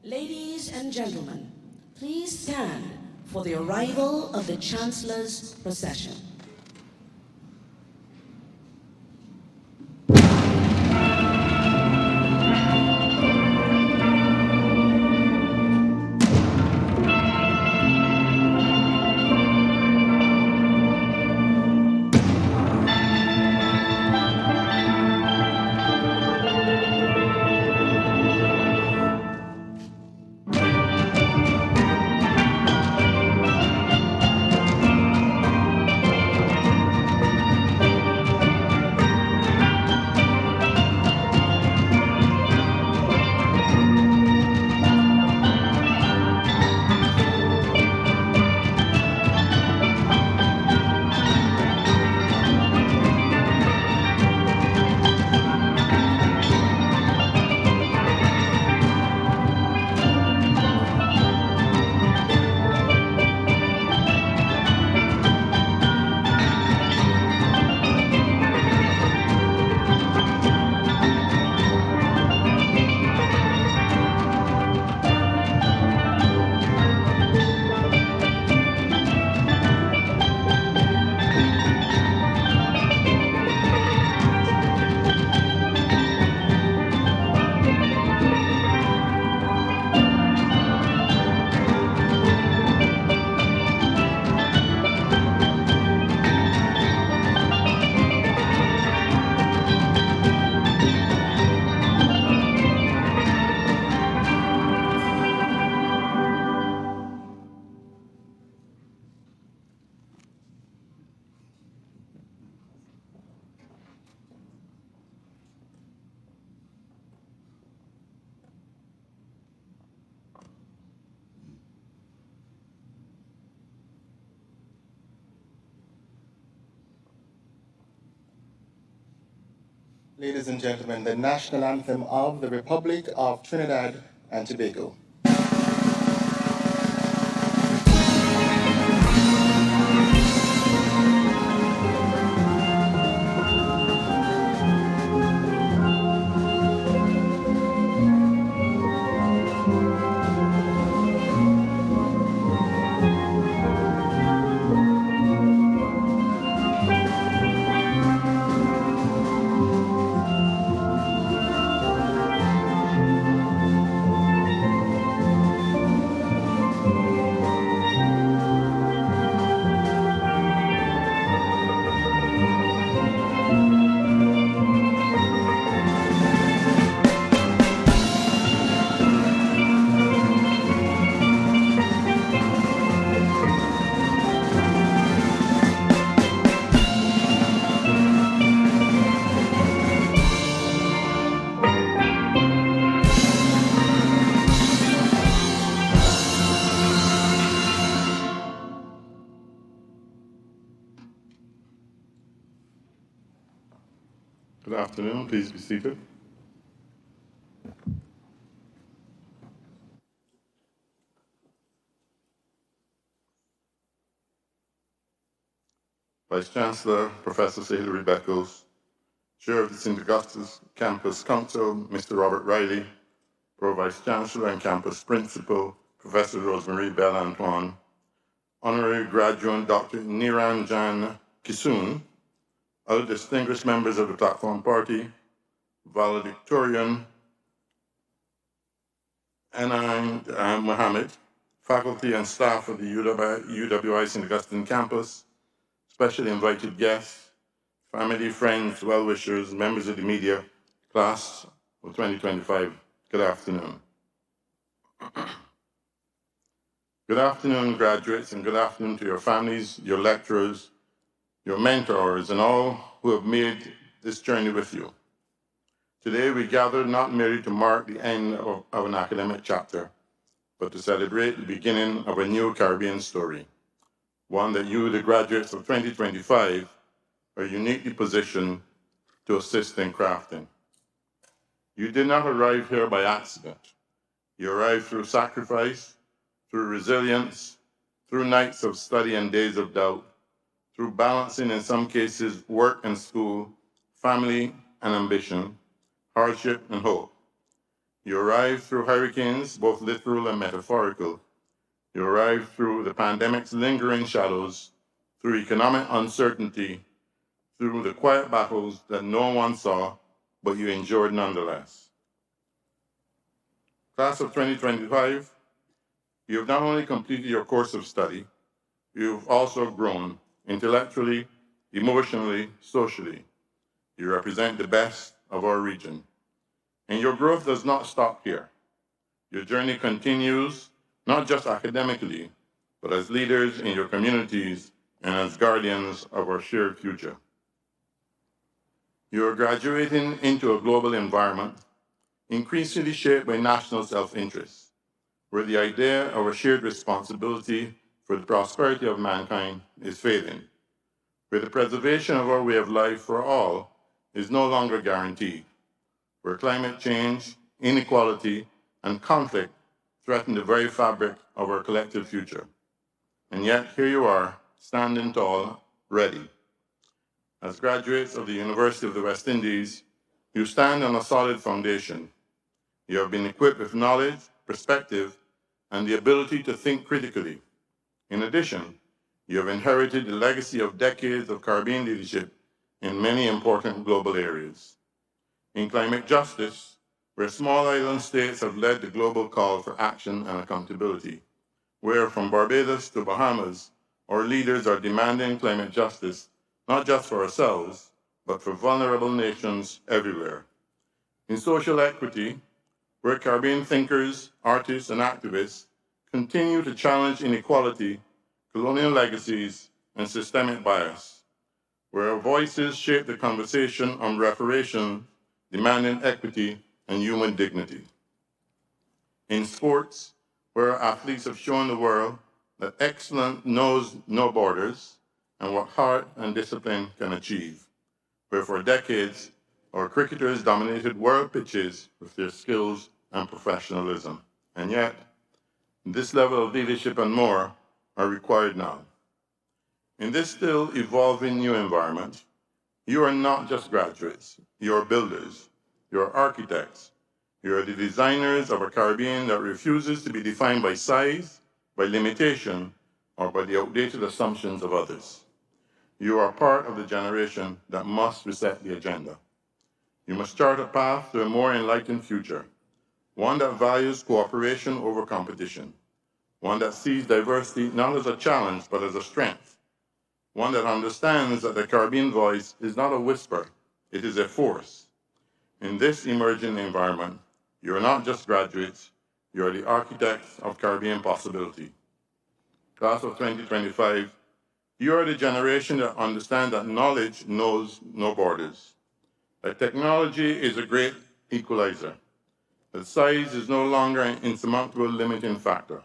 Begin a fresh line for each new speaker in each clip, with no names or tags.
Ladies and gentlemen, please stand for the arrival of the Chancellor's procession.
Ladies and gentlemen, the national anthem of the Republic of Trinidad and Tobago.
Good afternoon. Please be seated. Vice Chancellor, Professor Hilary Beckles, Chair of the St. Augustus Campus Council, Mr. Robert Riley, Pro-Vice Chancellor and Campus Principal, Professor Rosemary Bell Antoine, Honorary Graduate Dr. Niranjan Kisoon, other distinguished members of the Platform Party, Valedictorian, and Mohammed, faculty and staff of the UWI St. Augustine campus, specially invited guests, family, friends, well-wishers, members of the media, class of 2025, good afternoon. Good afternoon, graduates, and good afternoon to your families, your lecturers, your mentors, and all who have made this journey with you. Today, we gather not merely to mark the end of an academic chapter, but to celebrate the beginning of a new Caribbean story, one that you, the graduates of 2025, are uniquely positioned to assist in crafting. You did not arrive here by accident. You arrived through sacrifice, through resilience, through nights of study and days of doubt, through balancing, in some cases, work and school, family and ambition, hardship and hope. You arrived through hurricanes, both literal and metaphorical. You arrived through the pandemic's lingering shadows, through economic uncertainty, through the quiet battles that no one saw, but you endured nonetheless. Class of 2025, you have not only completed your course of study, you've also grown intellectually, emotionally, socially. You represent the best of our region. And your growth does not stop here. Your journey continues, not just academically, but as leaders in your communities and as guardians of our shared future. You are graduating into a global environment increasingly shaped by national self-interest, where the idea of a shared responsibility for the prosperity of mankind is fading, where the preservation of our way of life for all is no longer guaranteed, where climate change, inequality, and conflict threaten the very fabric of our collective future. And yet, here you are, standing tall, ready. As graduates of the University of the West Indies, you stand on a solid foundation. You have been equipped with knowledge, perspective, and the ability to think critically. In addition, you have inherited the legacy of decades of Caribbean leadership in many important global areas. In climate justice, where small island states have led the global call for action and accountability, where from Barbados to Bahamas, our leaders are demanding climate justice, not just for ourselves, but for vulnerable nations everywhere. In social equity, where Caribbean thinkers, artists, and activists continue to challenge inequality, colonial legacies, and systemic bias, where our voices shape the conversation on reparation, demanding equity and human dignity. In sports, where our athletes have shown the world that excellence knows no borders and what heart and discipline can achieve, where for decades, our cricketers dominated world pitches with their skills and professionalism. And yet, this level of leadership and more are required now. In this still evolving new environment, you are not just graduates, you are builders, you are architects, you are the designers of a Caribbean that refuses to be defined by size, by limitation, or by the outdated assumptions of others. You are part of the generation that must reset the agenda. You must chart a path to a more enlightened future, one that values cooperation over competition, one that sees diversity not as a challenge but as a strength, one that understands that the Caribbean voice is not a whisper, it is a force. In this emerging environment, you are not just graduates, you are the architects of Caribbean possibility. Class of 2025, you are the generation that understands that knowledge knows no borders, that technology is a great equalizer, that size is no longer an insurmountable limiting factor,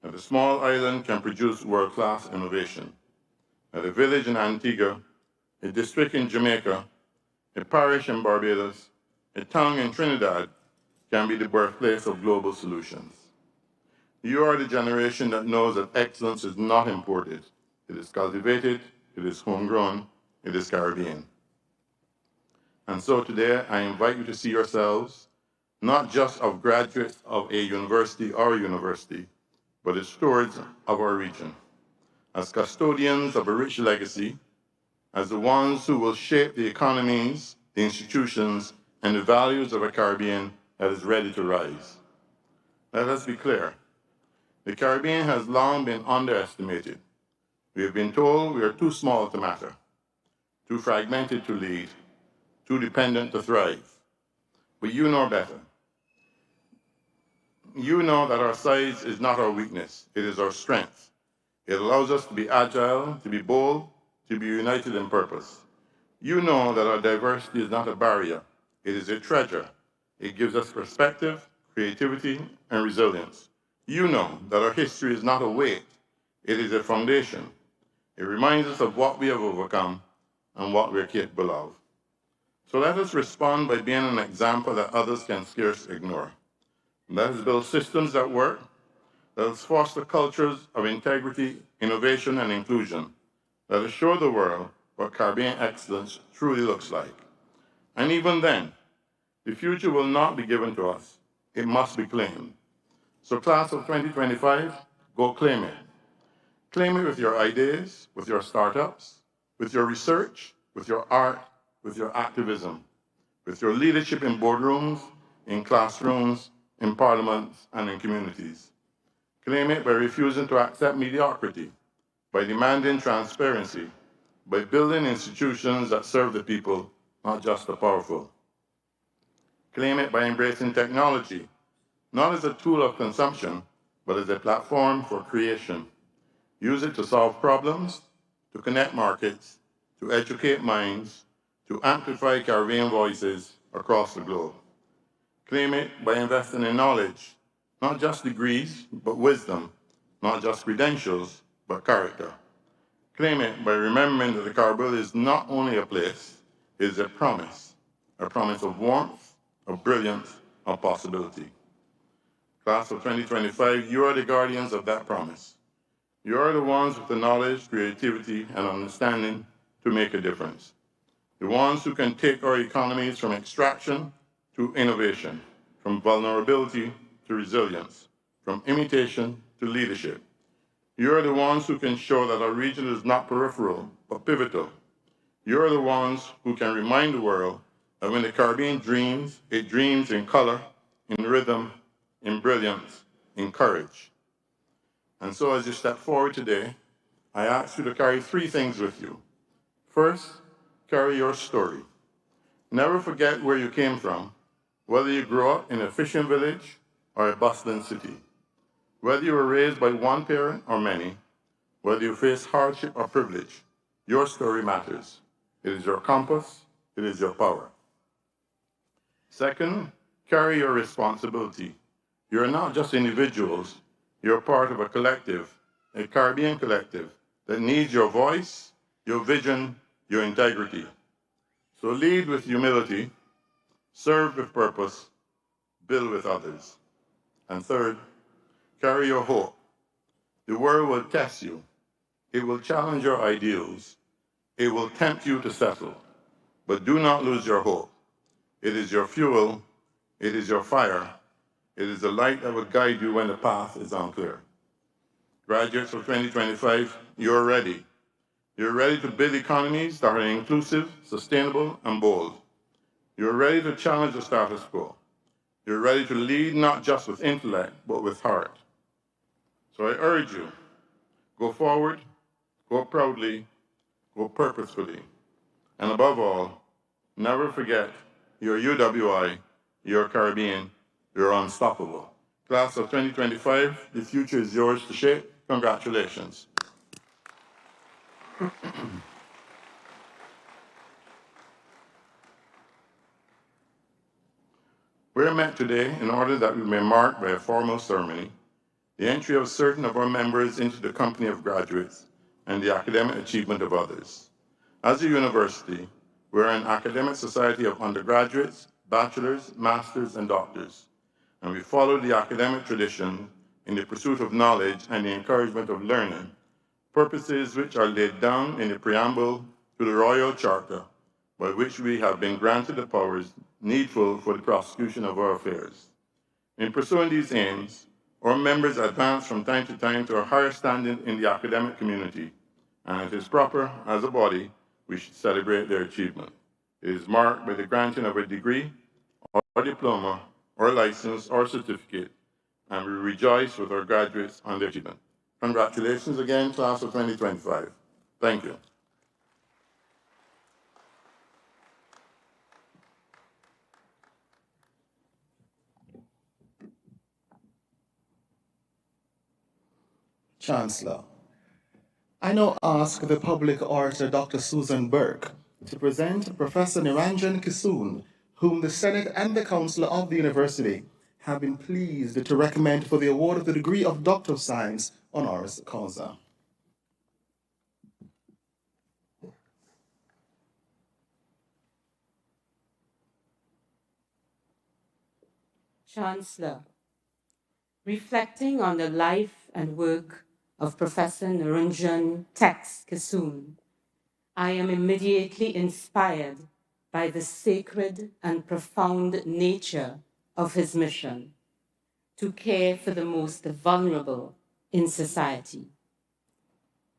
that a small island can produce world-class innovation, that a village in Antigua, a district in Jamaica, a parish in Barbados, a town in Trinidad can be the birthplace of global solutions. You are the generation that knows that excellence is not imported. It is cultivated, it is homegrown, it is Caribbean. And so today, I invite you to see yourselves not just as graduates of a university or university, but as stewards of our region, as custodians of a rich legacy, as the ones who will shape the economies, the institutions, and the values of a Caribbean that is ready to rise. Let us be clear. The Caribbean has long been underestimated. We have been told we are too small to matter, too fragmented to lead, too dependent to thrive. But you know better. You know that our size is not our weakness, it is our strength. It allows us to be agile, to be bold, to be united in purpose. You know that our diversity is not a barrier, it is a treasure. It gives us perspective, creativity, and resilience. You know that our history is not a weight, it is a foundation. It reminds us of what we have overcome and what we are capable of. So let us respond by being an example that others can scarce ignore. Let us build systems that work. Let us foster cultures of integrity, innovation, and inclusion. Let us show the world what Caribbean excellence truly looks like. And even then, the future will not be given to us. it must be claimed. So class of 2025, go claim it. Claim it with your ideas, with your startups, with your research, with your art, with your activism, with your leadership in boardrooms, in classrooms, in parliaments, and in communities. Claim it by refusing to accept mediocrity, by demanding transparency, by building institutions that serve the people, not just the powerful. Claim it by embracing technology, not as a tool of consumption, but as a platform for creation. Use it to solve problems, to connect markets, to educate minds, to amplify Caribbean voices across the globe. Claim it by investing in knowledge, not just degrees, but wisdom, not just credentials, but character. Claim it by remembering that the Caribbean is not only a place, it is a promise of warmth, of brilliance, of possibility. Class of 2025, you are the guardians of that promise. You are the ones with the knowledge, creativity, and understanding to make a difference. The ones who can take our economies from extraction to innovation, from vulnerability to resilience, from imitation to leadership. You are the ones who can show that our region is not peripheral, but pivotal. You are the ones who can remind the world that when the Caribbean dreams, it dreams in color, in rhythm, in brilliance, in courage. And so as you step forward today, I ask you to carry three things with you. First, carry your story. Never forget where you came from, whether you grew up in a fishing village or a bustling city. Whether you were raised by one parent or many, whether you face hardship or privilege, your story matters. It is your compass, it is your power. Second, carry your responsibility. You're not just individuals, you're part of a collective, a Caribbean collective, that needs your voice, your vision, your integrity. So lead with humility, serve with purpose, build with others. And third, carry your hope. The world will test you. It will challenge your ideals. It will tempt you to settle. But do not lose your hope. It is your fuel. It is your fire. It is the light that will guide you when the path is unclear. Graduates of 2025, you're ready. You're ready to build economies that are inclusive, sustainable, and bold. You're ready to challenge the status quo. You're ready to lead not just with intellect, but with heart. So I urge you, go forward, go proudly, go purposefully. And above all, never forget you're UWI, you're Caribbean, you're unstoppable. Class of 2025, the future is yours to shape. Congratulations. We're met today in order that we may mark by a formal ceremony the entry of certain of our members into the company of graduates and the academic achievement of others. As a university, we're an academic society of undergraduates, bachelors, masters, and doctors, and we follow the academic tradition in the pursuit of knowledge and the encouragement of learning, purposes which are laid down in the preamble to the Royal Charter, by which we have been granted the powers needful for the prosecution of our affairs. In pursuing these aims, our members advance from time to time to a higher standing in the academic community, and it is proper, as a body, we should celebrate their achievement. It is marked by the granting of a degree, or diploma, or license, or certificate, and we rejoice with our graduates on their achievement. Congratulations again, class of 2025. Thank you.
Chancellor, I now ask the public orator, Dr. Susan Burke, to present Professor Niranjan Kissoon, whom the Senate and the Council of the University have been pleased to recommend for the award of the degree of Doctor of Science honoris causa.
Chancellor, reflecting on the life and work of Professor Niranjan Tex Kissoon, I am immediately inspired by the sacred and profound nature of his mission. to care for the most vulnerable in society.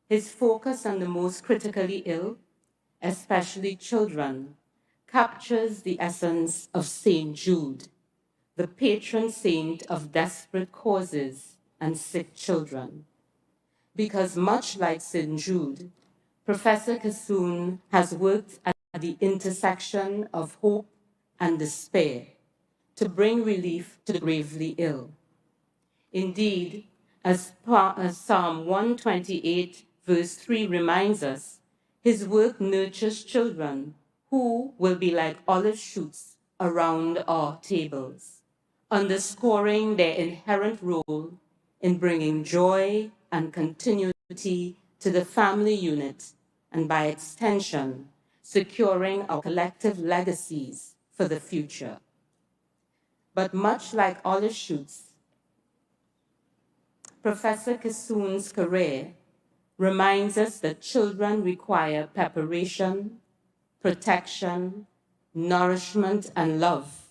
His focus on the most critically ill, especially children, captures the essence of St. Jude, the patron saint of desperate causes and sick children. Because much like St. Jude, Professor Kissoon has worked at the intersection of hope and despair to bring relief to the gravely ill. Indeed, as Psalm 128, verse 3 reminds us, his work nurtures children who will be like olive shoots around our tables, underscoring their inherent role in bringing joy and continuity to the family unit, and by extension, securing our collective legacies for the future. But much like olive shoots, Professor Kissoon's career reminds us that children require preparation, protection, nourishment, and love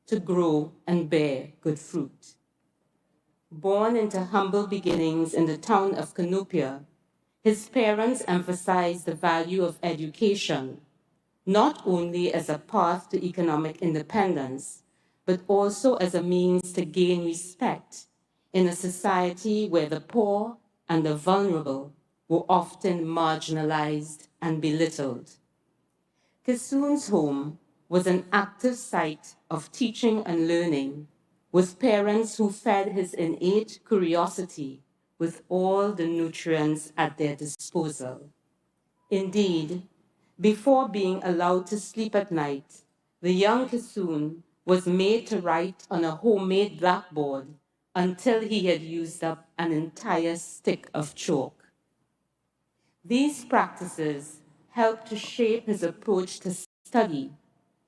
to grow and bear good fruit. Born into humble beginnings in the town of Cunupia, his parents emphasized the value of education, not only as a path to economic independence, but also as a means to gain respect in a society where the poor and the vulnerable were often marginalized and belittled. Kissoon's home was an active site of teaching and learning, with parents who fed his innate curiosity with all the nutrients at their disposal. Indeed, before being allowed to sleep at night, the young Kissoon was made to write on a homemade blackboard until he had used up an entire stick of chalk. These practices helped to shape his approach to study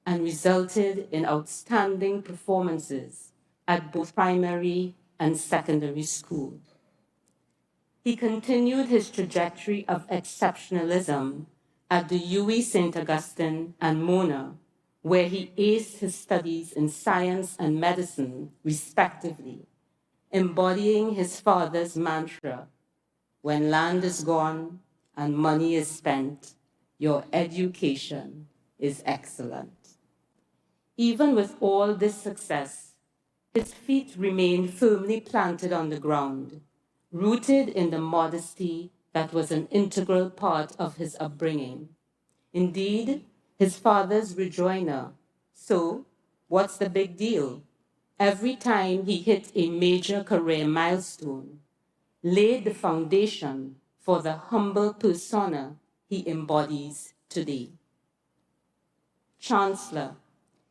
and resulted in outstanding performances at both primary and secondary school. He continued his trajectory of exceptionalism at the UWI St. Augustine and Mona, where he aced his studies in science and medicine, respectively, embodying his father's mantra, "When land is gone and money is spent, your education is excellent." Even with all this success, his feet remained firmly planted on the ground, rooted in the modesty that was an integral part of his upbringing. Indeed, his father's rejoinder, "So, what's the big deal?" every time he hit a major career milestone, laid the foundation for the humble persona he embodies today. Chancellor,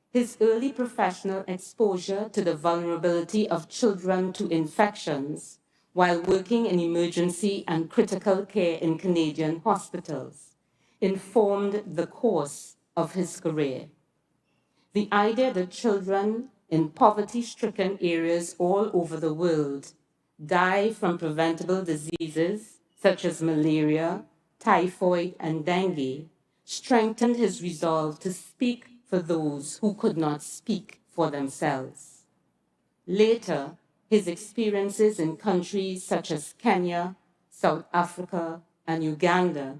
his early professional exposure to the vulnerability of children to infections while working in emergency and critical care in Canadian hospitals informed the course of his career. The idea that children in poverty-stricken areas all over the world die from preventable diseases such as malaria, typhoid, and dengue strengthened his resolve to speak for those who could not speak for themselves. Later, his experiences in countries such as Kenya, South Africa, and Uganda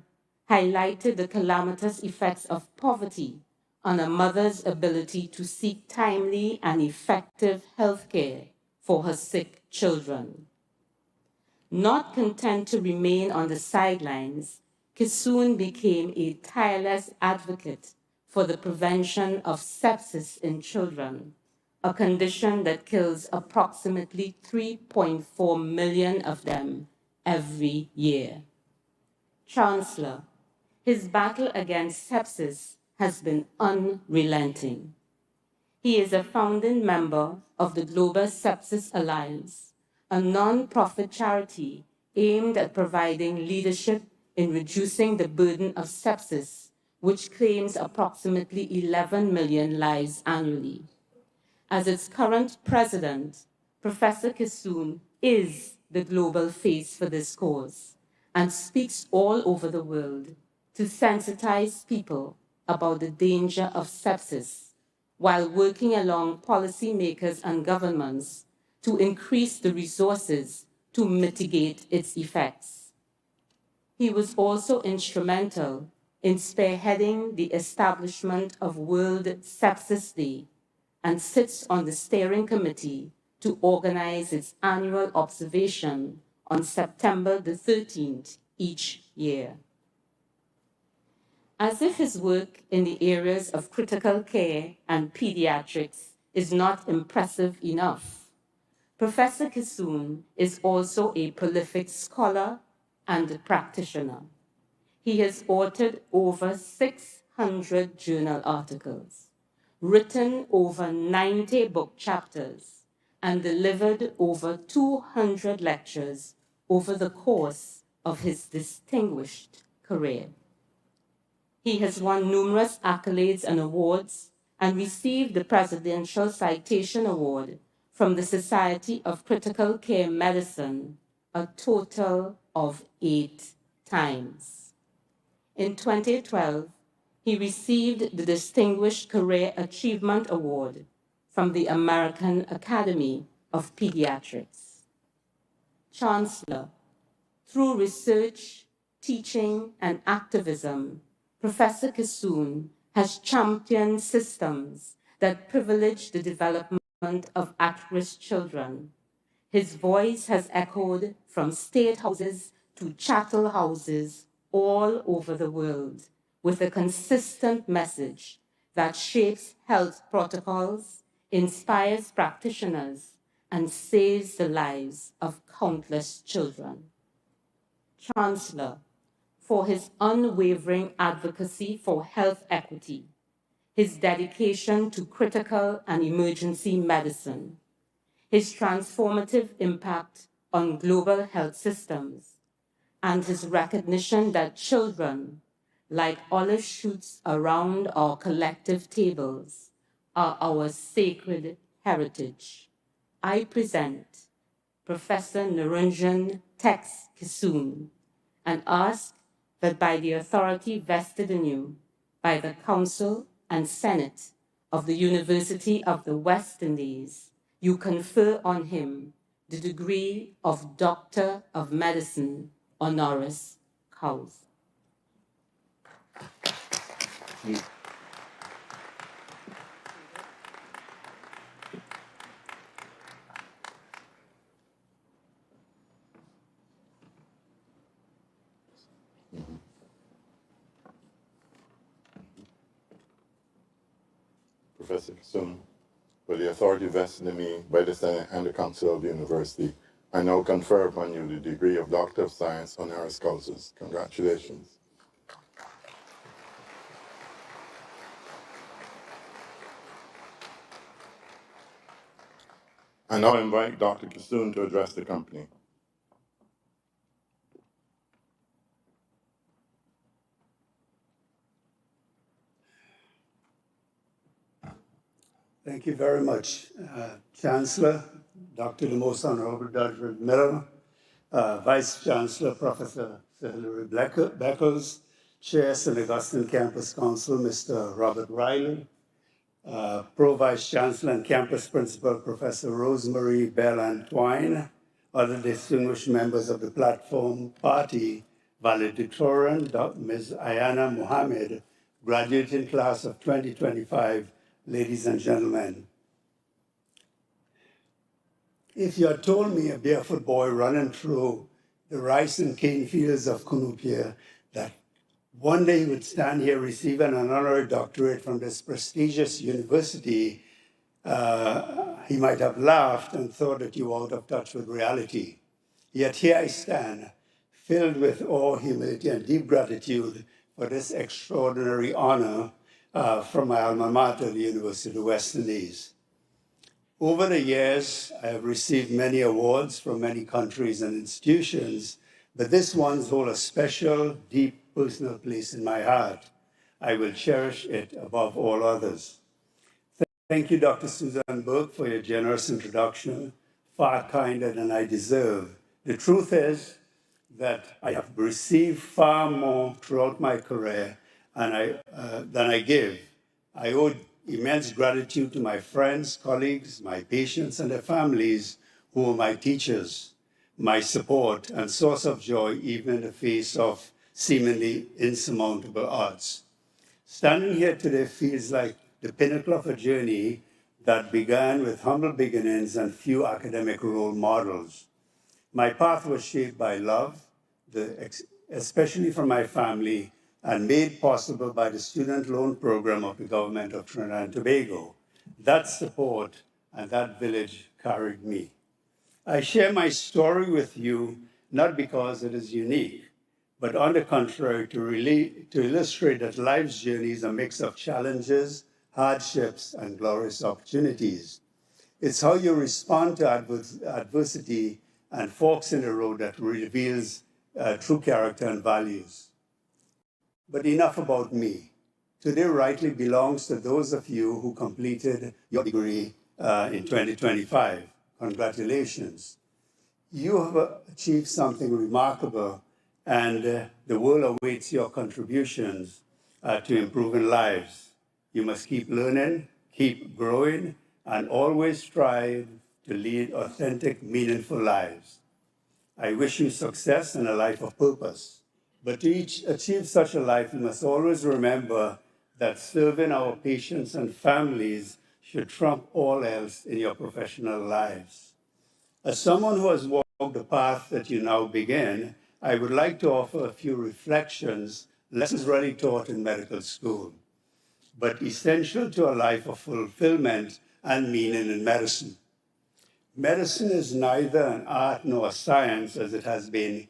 highlighted the calamitous effects of poverty on a mother's ability to seek timely and effective health care for her sick children. Not content to remain on the sidelines, Kissoon became a tireless advocate for the prevention of sepsis in children, a condition that kills approximately 3.4 million of them every year. Chancellor, his battle against sepsis has been unrelenting. He is a founding member of the Global Sepsis Alliance, a non-profit charity aimed at providing leadership in reducing the burden of sepsis, which claims approximately 11 million lives annually. As its current president, Professor Kissoon is the global face for this cause and speaks all over the world to sensitize people about the danger of sepsis while working along policymakers and governments to increase the resources to mitigate its effects. He was also instrumental in spearheading the establishment of World Sepsis Day and sits on the steering committee to organize its annual observation on September the 13th each year. As if his work in the areas of critical care and pediatrics is not impressive enough, Professor Kissoon is also a prolific scholar and practitioner. He has authored over 600 journal articles, written over 90 book chapters, and delivered over 200 lectures over the course of his distinguished career. He has won numerous accolades and awards and received the Presidential Citation Award from the Society of Critical Care Medicine a total of 8 times. In 2012, he received the Distinguished Career Achievement Award from the American Academy of Pediatrics. Chancellor, through research, teaching, and activism, Professor Kissoon has championed systems that privilege the development of at-risk children. His voice has echoed from state houses to chattel houses all over the world with a consistent message that shapes health protocols, inspires practitioners, and saves the lives of countless children. Chancellor, for his unwavering advocacy for health equity, his dedication to critical and emergency medicine, his transformative impact on global health systems, and his recognition that children, like olive shoots around our collective tables, are our sacred heritage. I present Professor Niranjan Tex Kissoon and ask that by the authority vested in you by the Council and Senate of the University of the West Indies, you confer on him the degree of Doctor of Medicine, honoris causa.
Professor Kissoon, by the authority vested in me by the Senate and the Council of the University, I now confer upon you the degree of Doctor of Science honoris causa. Congratulations. I now invite Dr. Kissoon to address the company.
Thank you very much, Chancellor, Dr. the Most Honorable Dr. Miller, Vice Chancellor, Professor Honorary Beckles, Chair, St. Augustine Campus Council, Mr. Robert Riley, Pro-Vice Chancellor and Campus Principal, Professor Rosemary Bell-Antwine, other distinguished members of the platform party, valedictorian, Ms. Ayana Mohammed, graduating class of 2025, ladies and gentlemen. If you had told me a barefoot boy running through the rice and cane fields of Cunupia that one day he would stand here receiving an honorary doctorate from this prestigious university, he might have laughed and thought that you were out of touch with reality. Yet here I stand, filled with awe, humility, and deep gratitude for this extraordinary honor from my alma mater, the University of the West Indies. Over the years, I have received many awards from many countries and institutions, but this one holds a special, deep, personal place in my heart. I will cherish it above all others. Thank you, Dr. Susan Burke, for your generous introduction, far kinder than I deserve. The truth is that I have received far more throughout my career than I give. I owe immense gratitude to my friends, colleagues, my patients, and their families who are my teachers, my support and source of joy, even in the face of seemingly insurmountable odds. Standing here today feels like the pinnacle of a journey that began with humble beginnings and few academic role models. My path was shaped by love, especially from my family, and made possible by the student loan program of the government of Trinidad and Tobago. That support and that village carried me. I share my story with you not because it is unique, but on the contrary, to illustrate that life's journey is a mix of challenges, hardships, and glorious opportunities. It's how you respond to adversity and forks in the road that reveals true character and values. But enough about me. Today rightly belongs to those of you who completed your degree in 2025. Congratulations. You have achieved something remarkable, and the world awaits your contributions to improving lives. You must keep learning, keep growing, and always strive to lead authentic, meaningful lives. I wish you success and a life of purpose. But to achieve such a life, you must always remember that serving our patients and families should trump all else in your professional lives. As someone who has walked the path that you now begin, I would like to offer a few reflections, lessons really taught in medical school, but essential to a life of fulfillment and meaning in medicine. Medicine is neither an art nor a science as it has been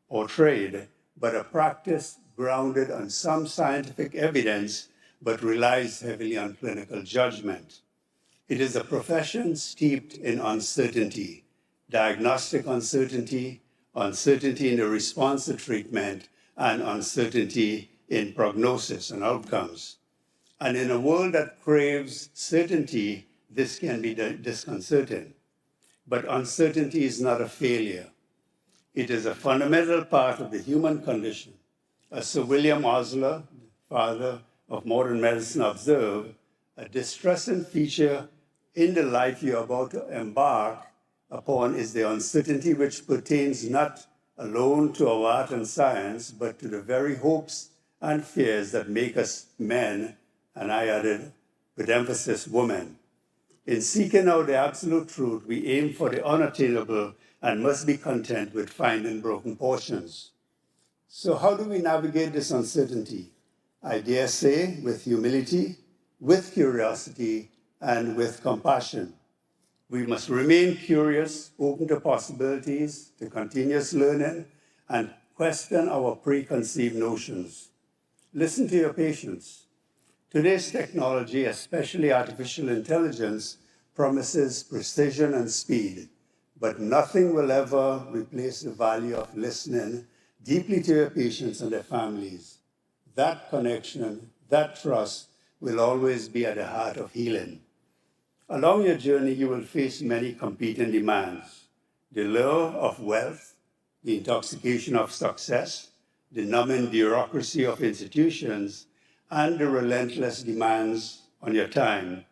portrayed, but a practice grounded on some scientific evidence, but relies heavily on clinical judgment. It is a profession steeped in uncertainty, diagnostic uncertainty, uncertainty in the response to treatment, and uncertainty in prognosis and outcomes. And in a world that craves certainty, this can be disconcerting. But uncertainty is not a failure. It is a fundamental part of the human condition. As Sir William Osler, father of modern medicine, observed, a distressing feature in the life you are about to embark upon is the uncertainty which pertains not alone to our art and science, but to the very hopes and fears that make us men, and I added, with emphasis, women. In seeking out the absolute truth, we aim for the unattainable and must be content with finding broken portions. So how do we navigate this uncertainty? I dare say with humility, with curiosity, and with compassion. We must remain curious, open to possibilities, to continuous learning, and question our preconceived notions. Listen to your patients. Today's technology, especially artificial intelligence, promises precision and speed, but nothing will ever replace the value of listening deeply to your patients and their families. That connection, that trust will always be at the heart of healing. Along your journey, you will face many competing demands. The lure of wealth, the intoxication of success, the numbing bureaucracy of institutions, and the relentless demands on your time.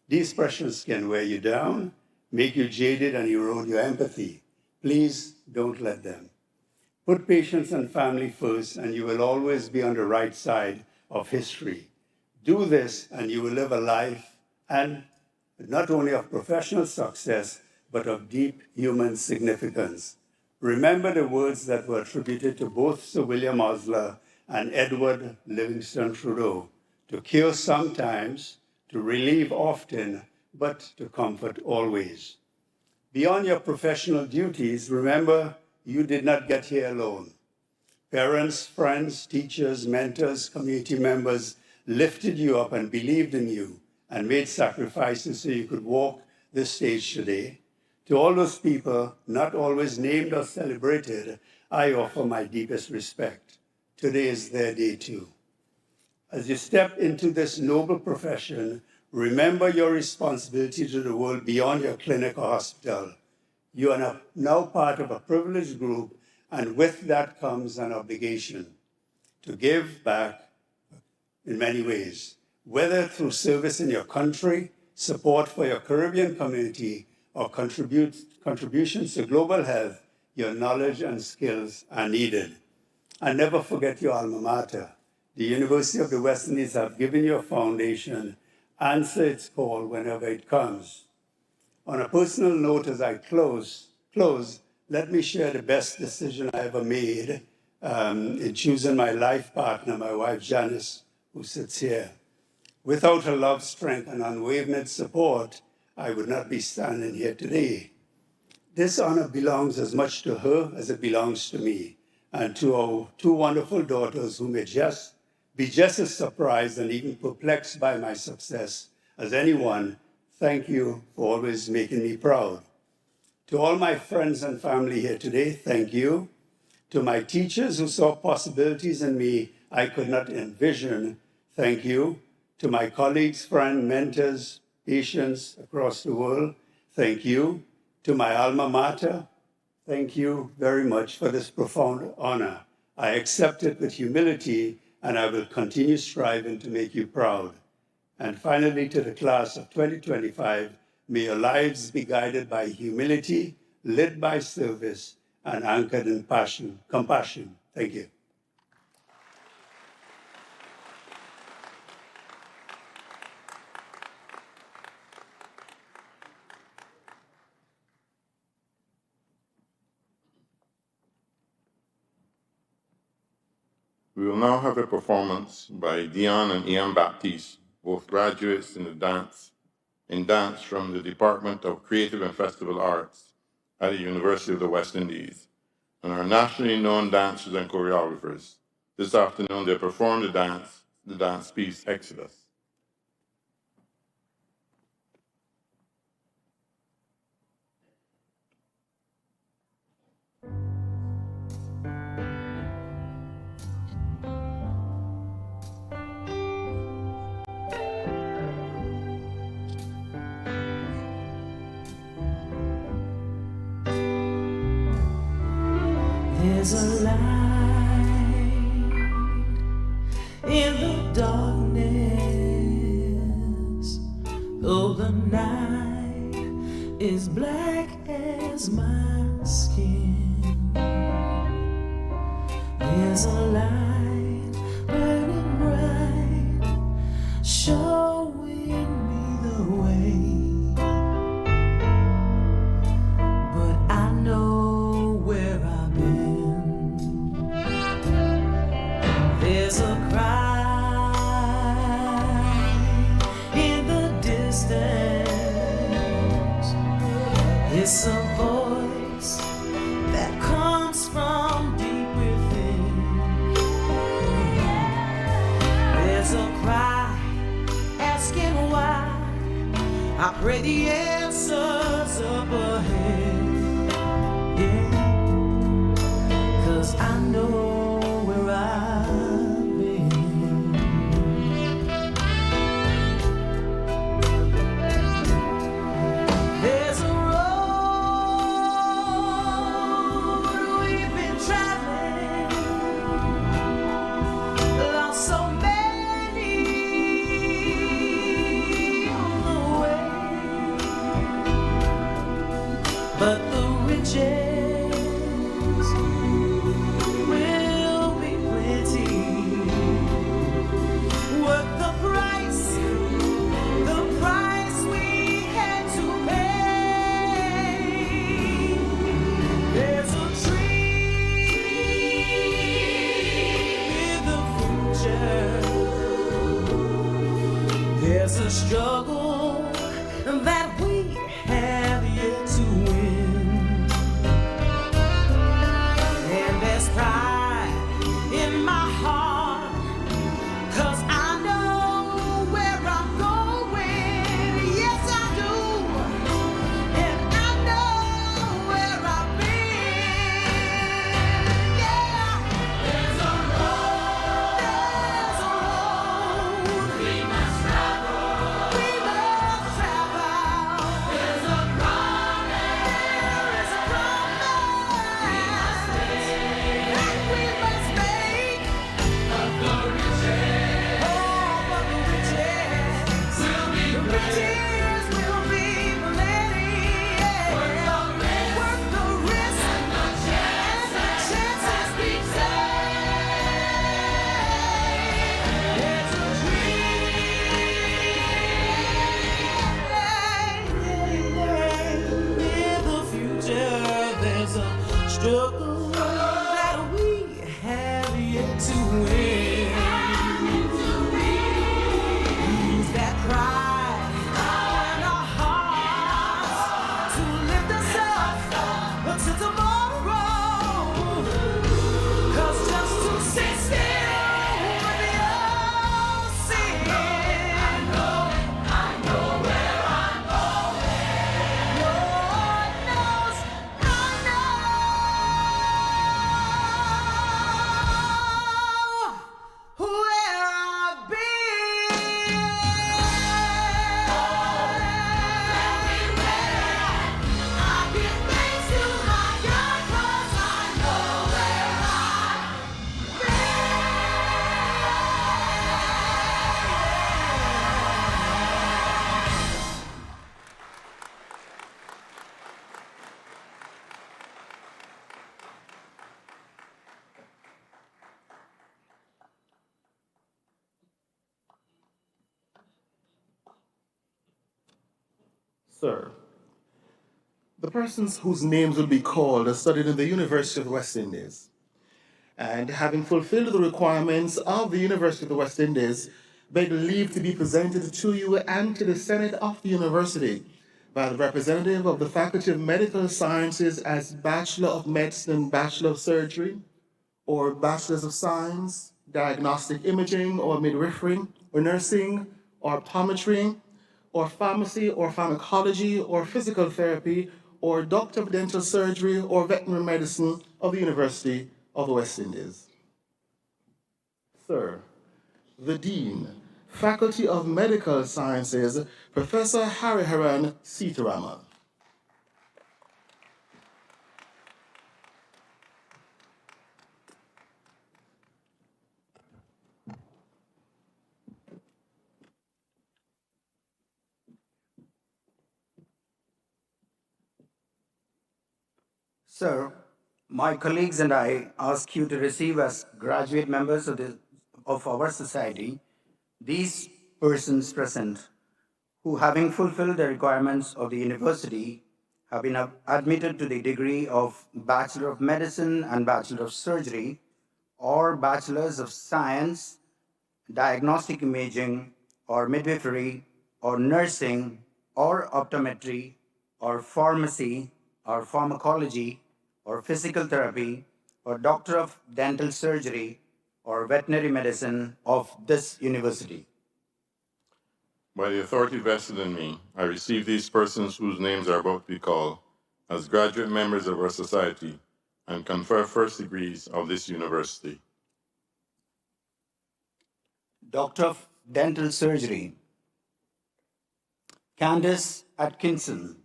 These pressures can wear you down, make you jaded, and erode your empathy. Please don't let them. Put patients and family first, and you will always be on the right side of history. Do this, and you will live a life, and not only of professional success, but of deep human significance. Remember the words that were attributed to both Sir William Osler and Edward Livingston Trudeau: to cure sometimes, to relieve often, but to comfort always. Beyond your professional duties, remember you did not get here alone. Parents, friends, teachers, mentors, community members lifted you up and believed in you and made sacrifices so you could walk this stage today. To all those people, not always named or celebrated, I offer my deepest respect. Today is their day too. As you step into this noble profession, remember your responsibility to the world beyond your clinic or hospital. You are now part of a privileged group, and with that comes an obligation to give back in many ways, whether through service in your country, support for your Caribbean community, or contributions to global health, your knowledge and skills are needed. And never forget your alma mater. The University of the West Indies have given you a foundation. Answer its call whenever it comes. On a personal note, as I close, let me share the best decision I ever made in choosing my life partner, my wife Janice, who sits here. Without her love, strength, and unwavering support, I would not be standing here today. This honor belongs as much to her as it belongs to me, and to our two wonderful daughters who may be just as surprised and even perplexed by my success as anyone. Thank you for always making me proud. To all my friends and family here today, thank you. To my teachers who saw possibilities in me I could not envision, thank you. To my colleagues, friends, mentors, patients across the world, thank you. To my alma mater, thank you very much for this profound honor. I accept it with humility, and I will continue striving to make you proud. And finally, to the class of 2025, may your lives be guided by humility, led by service, and anchored in compassion. Thank you.
We will now have a performance by Dion and Ian Baptiste, both graduates in dance from the Department of Creative and Festival Arts at the University of the West Indies, and are nationally known dancers and choreographers. This afternoon, they perform the dance piece Exodus.
There's a light in the darkness, though the night is black as my skin. There's a light burning bright, showing me the way. But I know where I've been. There's a cry in the distance. It's a voice that comes from deep within. There's a cry asking why. I pray the answer's up ahead. Yeah, 'cause I know where I've been. There's a road we've been traveling, lost so many on the way, but the riches will be plenty. Worth the price we had to pay. There's a dream in the future. There's a struggle that we have yet to win.
struggle that we have yet to win. Use that pride in our hearts to lift us up to tomorrow. 'Cause just to sit still with the ocean, I know where I'm going. Lord knows I know where I've been. I give thanks to my God 'cause I know where I've
Sir, the persons whose names will be called are studied in the University of the West Indies, and having fulfilled the requirements of the University of the West Indies, beg leave to be presented to you and to the Senate of the University by the representative of the Faculty of Medical Sciences as Bachelor of Medicine, Bachelor of Surgery, or Bachelors of Science, Diagnostic Imaging, or Midwifery, or Nursing, or Optometry, or Pharmacy, or Pharmacology, or Physical Therapy, or Doctor of Dental Surgery, or Veterinary Medicine of the University of the West Indies. Sir, the Dean, Faculty of Medical Sciences, Professor Hariharan Sitarama.
Sir, my colleagues and I ask you to receive as graduate members of our society these persons present who, having fulfilled the requirements of the university, have been admitted to the degree of Bachelor of Medicine and Bachelor of Surgery or Bachelors of Science, Diagnostic Imaging or Midwifery or Nursing or Optometry or Pharmacy or Pharmacology or Physical Therapy or Doctor of Dental Surgery or Veterinary Medicine of this university.
By the authority vested in me, I receive these persons whose names are about to be called as graduate members of our society and confer first degrees of this university.
Doctor of Dental Surgery, Candace Atkinson.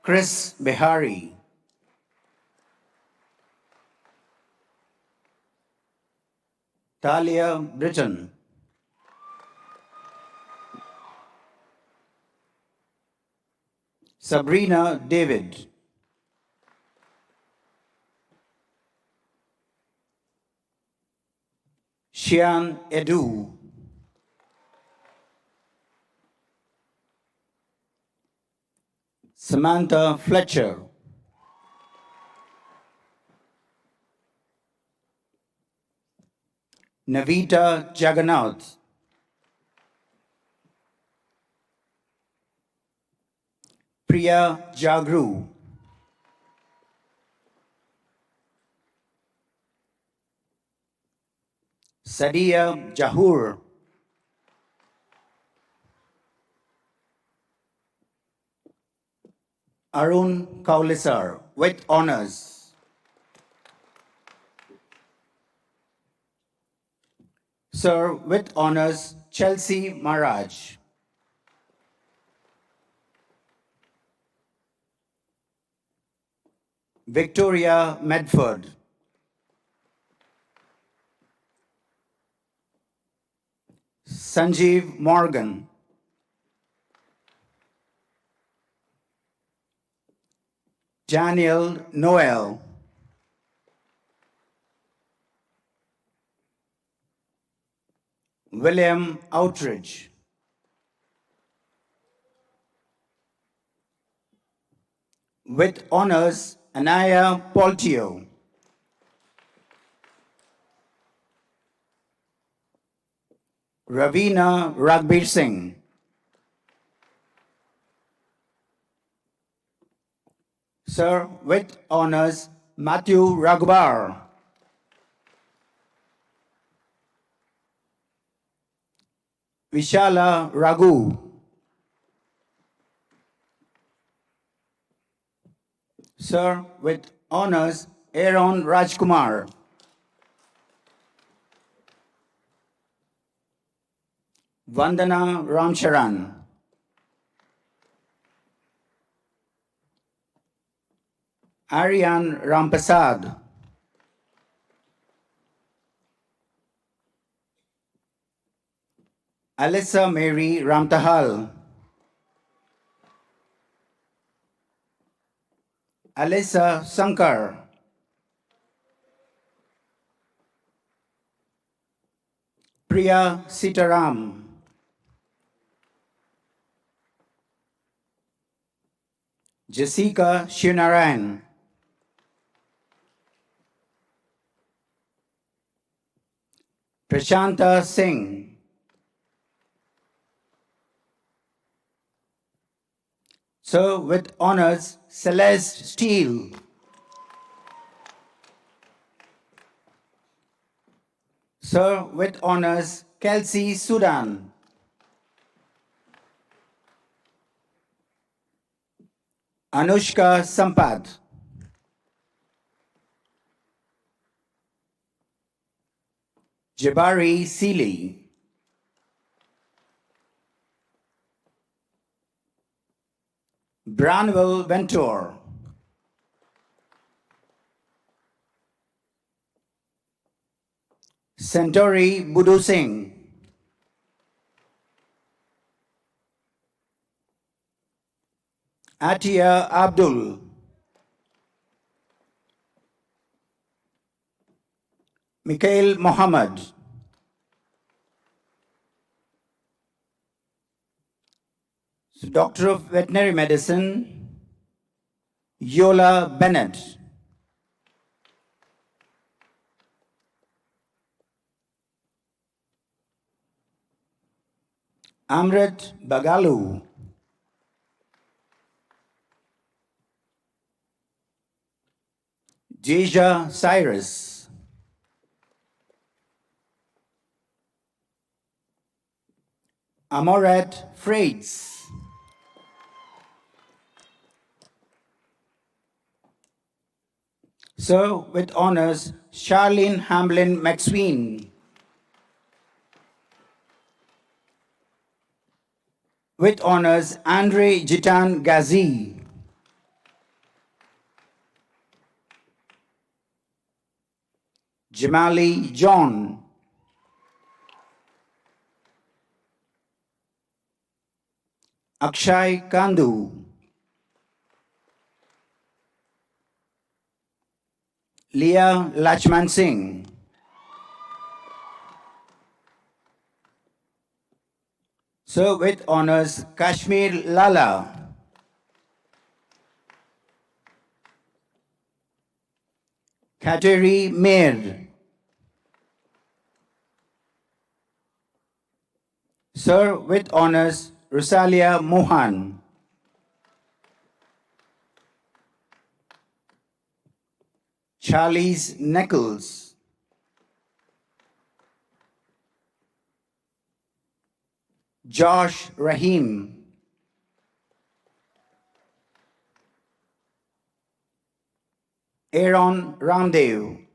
Chris Behari. Talia Britton. Sabrina David. Shian Edu. Samantha Fletcher. Navita Jagannath. Priya Jagru. Sadia Jahur. Arun Kaulisar with honors. Sir, with honors, Chelsea Maharaj. Victoria Medford. Sanjeev Morgan. Daniel Noel. William Outridge. With honors, Anaya Poltio. Ravina Ragbir Singh. Sir, with honors, Matthew Raghubar. Vishala Raghu. Sir, with honors, Aaron Rajkumar. Vandana Ramcharan. Aryan Rampasad. Alyssa Mary Ramtahal. Alyssa Sankar. Priya Sitaram. Jessica Shinarayan. Prashanta Singh. Sir, with honors, Celeste Steele. Sir, with honors, Kelsey Sudan. Anushka Sampath. Jabari Seeley. Branwell Venture. Centauri Budu Singh. Atia Abdul. Mikhail Mohammed. Doctor of Veterinary Medicine, Yola Bennett. Amrit Bagalu. Deja Cyrus. Amoret Freights. Sir, with honors, Charlene Hamlin McSween. With honors, Andre Jitan Ghazi. Jamali John. Akshay Kandu. Leah Lachman Singh. Sir, with honors, Kashmir Lala. Kateri Mir. Sir, with honors, Rosalia Mohan. Charlize Nichols. Josh Rahim. Aaron Ramdev.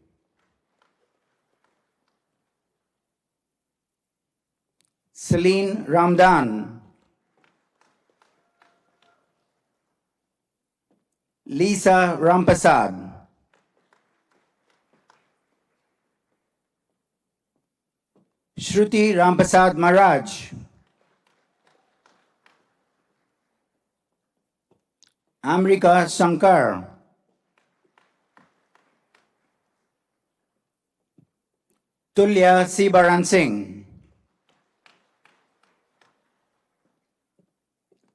Celine Ramdan. Lisa Rampasad. Shruti Rampasad Maharaj. Amrika Shankar. Tulya Sibaran Singh.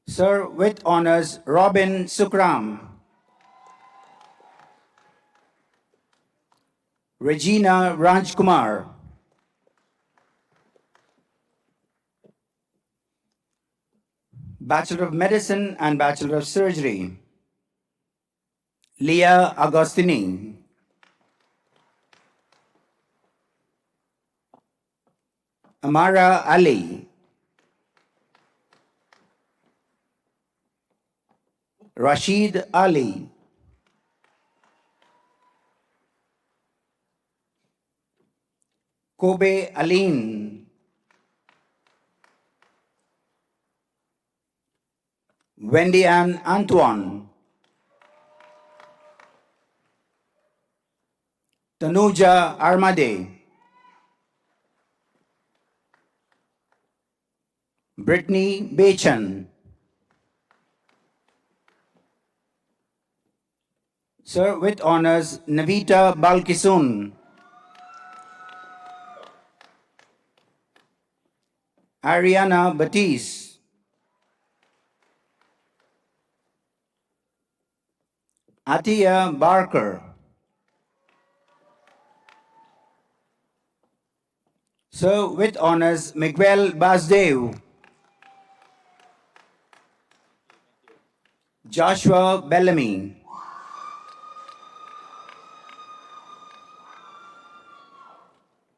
Sir, with honors, Robin Sukram. Regina Rajkumar. Bachelor of Medicine and Bachelor of Surgery, Leah Augustine. Amara Ali. Rashid Ali. Kobe Aline. Wendy Ann Antoine. Tanuja Armade. Brittany Bechan. Sir with honors, Navita Balkisun. Ariana Batiste. Atia Barker. Sir with honors, Miguel Basdeo. Joshua Bellamy.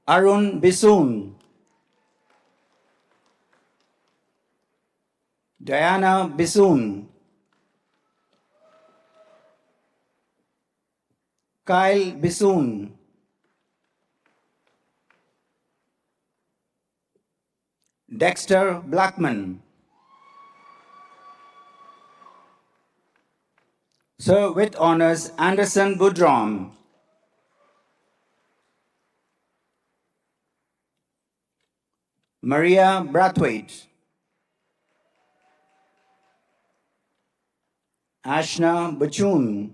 Arun Bisoon. Diana Bisoon. Kyle Bisoon. Dexter Blackman. Sir with honors, Anderson Boudron. Maria Brathwaite. Ashna Bachun.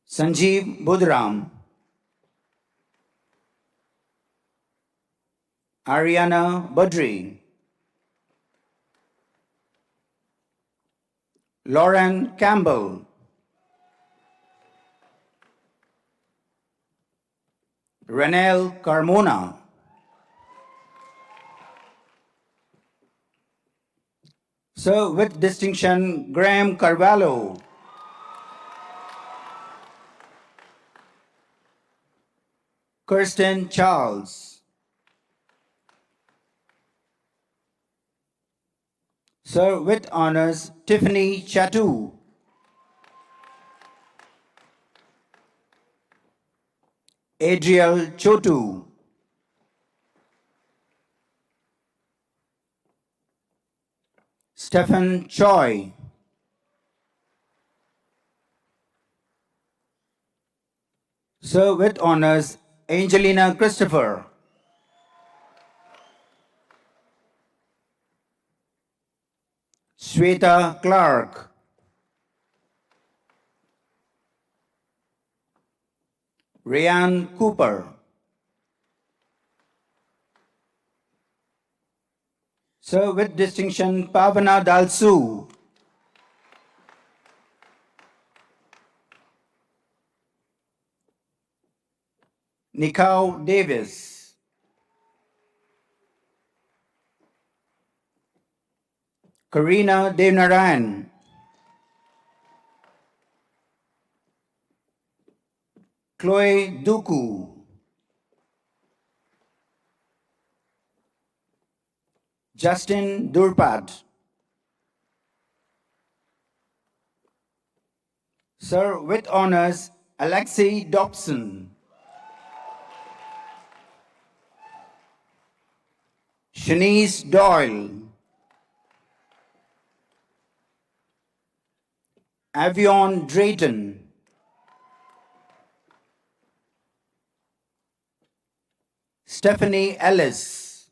Sanjeev Budram. Ariana Budri. Lauren Campbell. Renelle Carmona. Sir with distinction, Graham Carvalho. Kirsten Charles. Sir with honors, Tiffany Chatu. Adriel Chotu. Stephen Choi. Sir with honors, Angelina Christopher. Shweta Clark. Ryan Cooper. Sir with distinction, Pavana Dalsu. Nikau Davis. Karina Devnarayan. Chloe Duku. Justin Durpat. Sir with honors, Alexei Dobson. Shanice Doyle. Avion Drayton. Stephanie Ellis.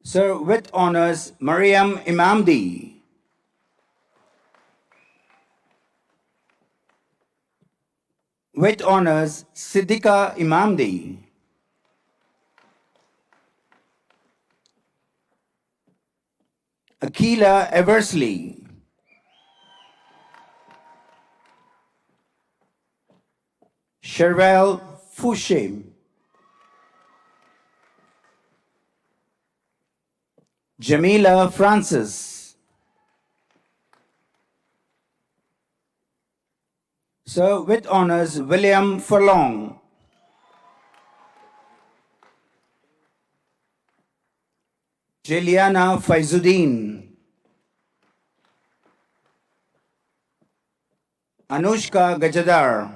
Sir with honors, Mariam Imamdi. With honors, Siddika Imamdi. Akila Eversley, Sherelle Fouché, Jamila Francis, Sir with honors William Furlong, Jiliana Faizuddin, Anushka Gajadar,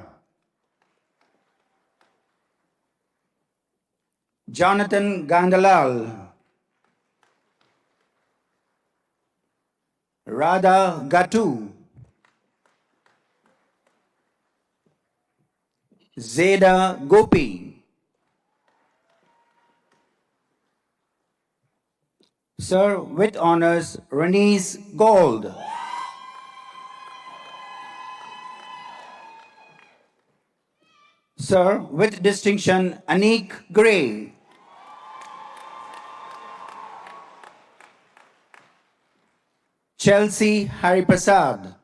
Jonathan Gandalal, Radha Gatu, Zeda Gopi, Sir with honors Renise Gold, Sir with distinction Anik Gray, Chelsea Hariprasad,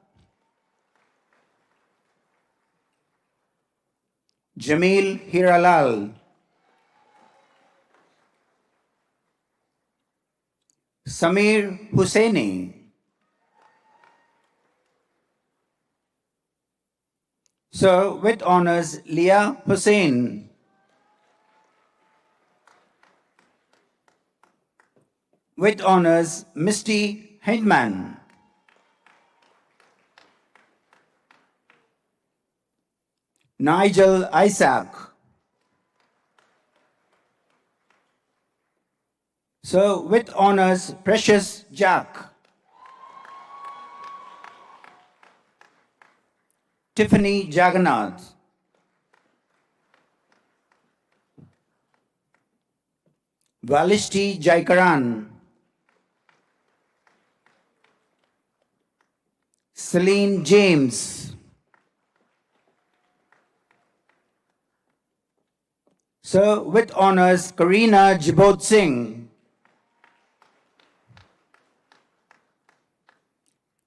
Jamil Hiralal, Samir Hussaini, Sir with honors Leah Hussain, with honors Misty Hindman, Nigel Isaac, Sir with honors Precious Jack, Tiffany Jagannath, Valishti Jaikaran, Celine James, Sir with honors Karina Jibot Singh,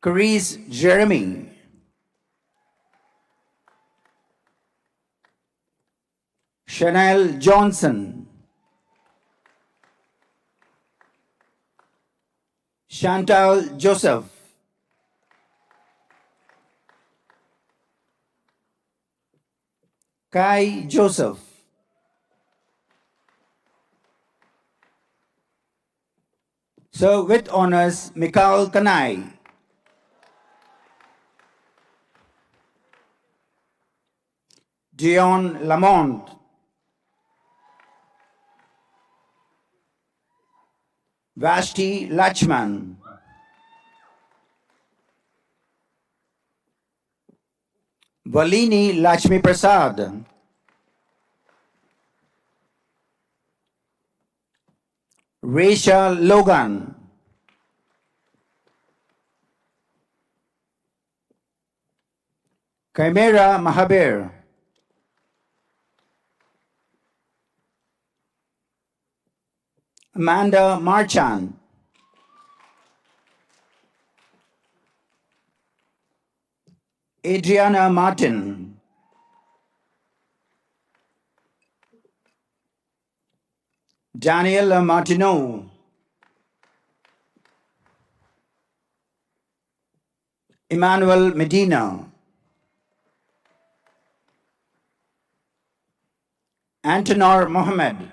Carice Jeremy, Chanel Johnson, Chantal Joseph, Kai Joseph, Sir with honors Mikhail Kanai, Dion Lamont, Vashti Lachman, Valini Lakshmi Prasad, Resha Logan, Chimera Mahabir, Amanda Marchand, Adriana Martin, Daniela Martineau, Emmanuel Medina, Antonor Mohammed,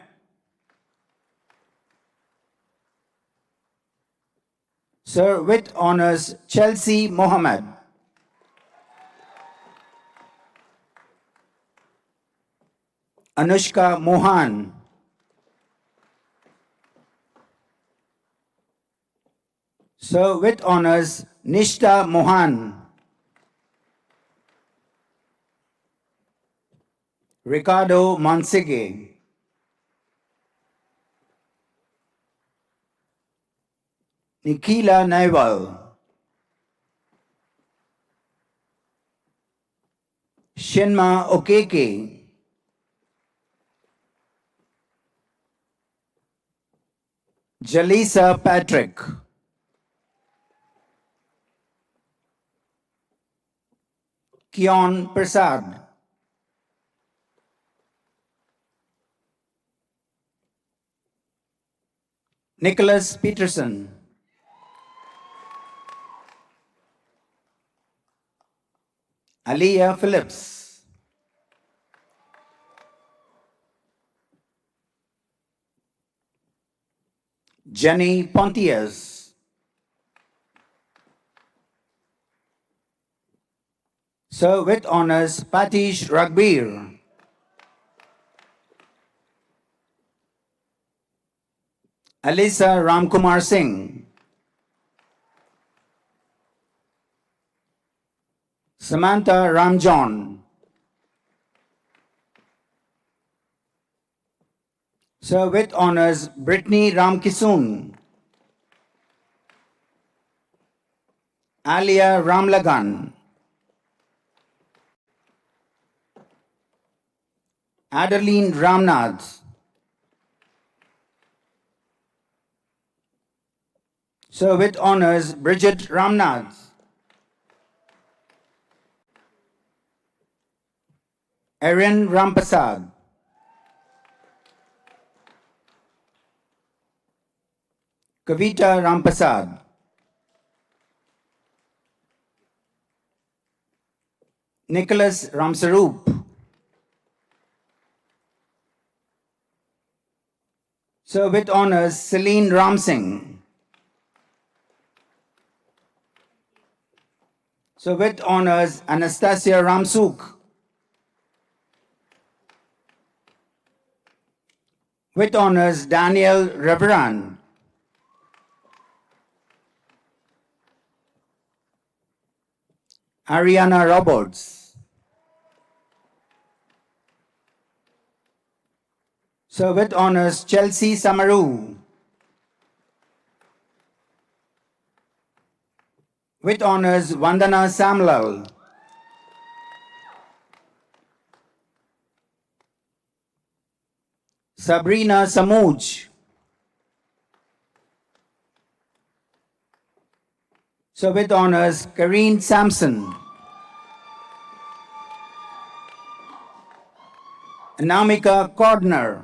Sir with honors Chelsea Mohammed, Anushka Mohan, Sir with honors Nishta Mohan, Ricardo Mansige, Nikila Naiwal, Shinma Okeke, Jalisa Patrick, Kion Prasad, Nicholas Peterson, Aliyah Phillips, Jenny Pontius, Sir with Honours Patish Ragbir, Alisa Ramkumar Singh, Samantha Ramjohn, Sir with Honours Brittany Ramkisoon, Alia Ramlagan, Adeline Ramnath, Sir with Honours Bridget Ramnath, Erin Rampasad, Kavita Rampasad, Nicholas Ramsaroop, Sir with Honours Celine Ramsingh, Sir with Honours Anastasia Ramsuk, with Honours Daniel Reveran, Ariana Roberts, Sir with Honours Chelsea Samaru, with Honours Vandana Samlal, Sabrina Samuj, Sir with Honours Kareen Sampson, Anamika Cordner,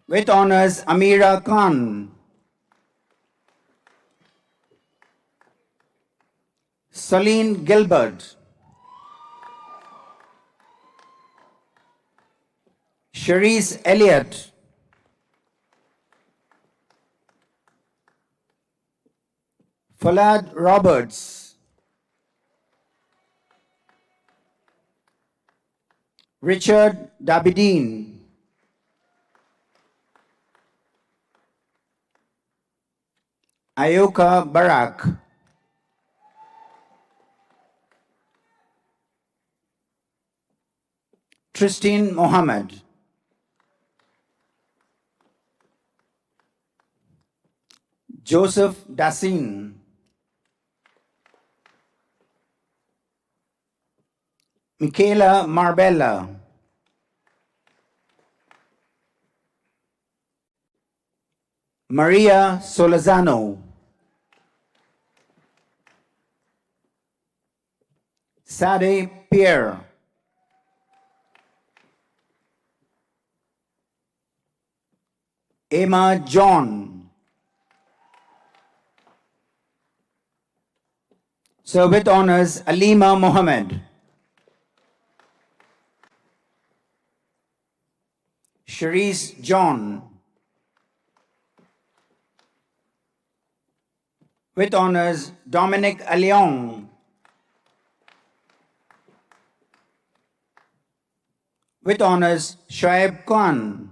with Honours Amira Khan, Celine Gilbert, Cherise Elliott, Falad Roberts, Richard Dabidine, Ayoka Barak, Tristine Mohammed, Joseph Dassin, Michaela Marbella, Maria Solazano, Sade Pierre, Emma John, Sir with Honours Alima Mohammed, Cherise John, with Honours Dominic Alion, with Honours Shoaib Khan,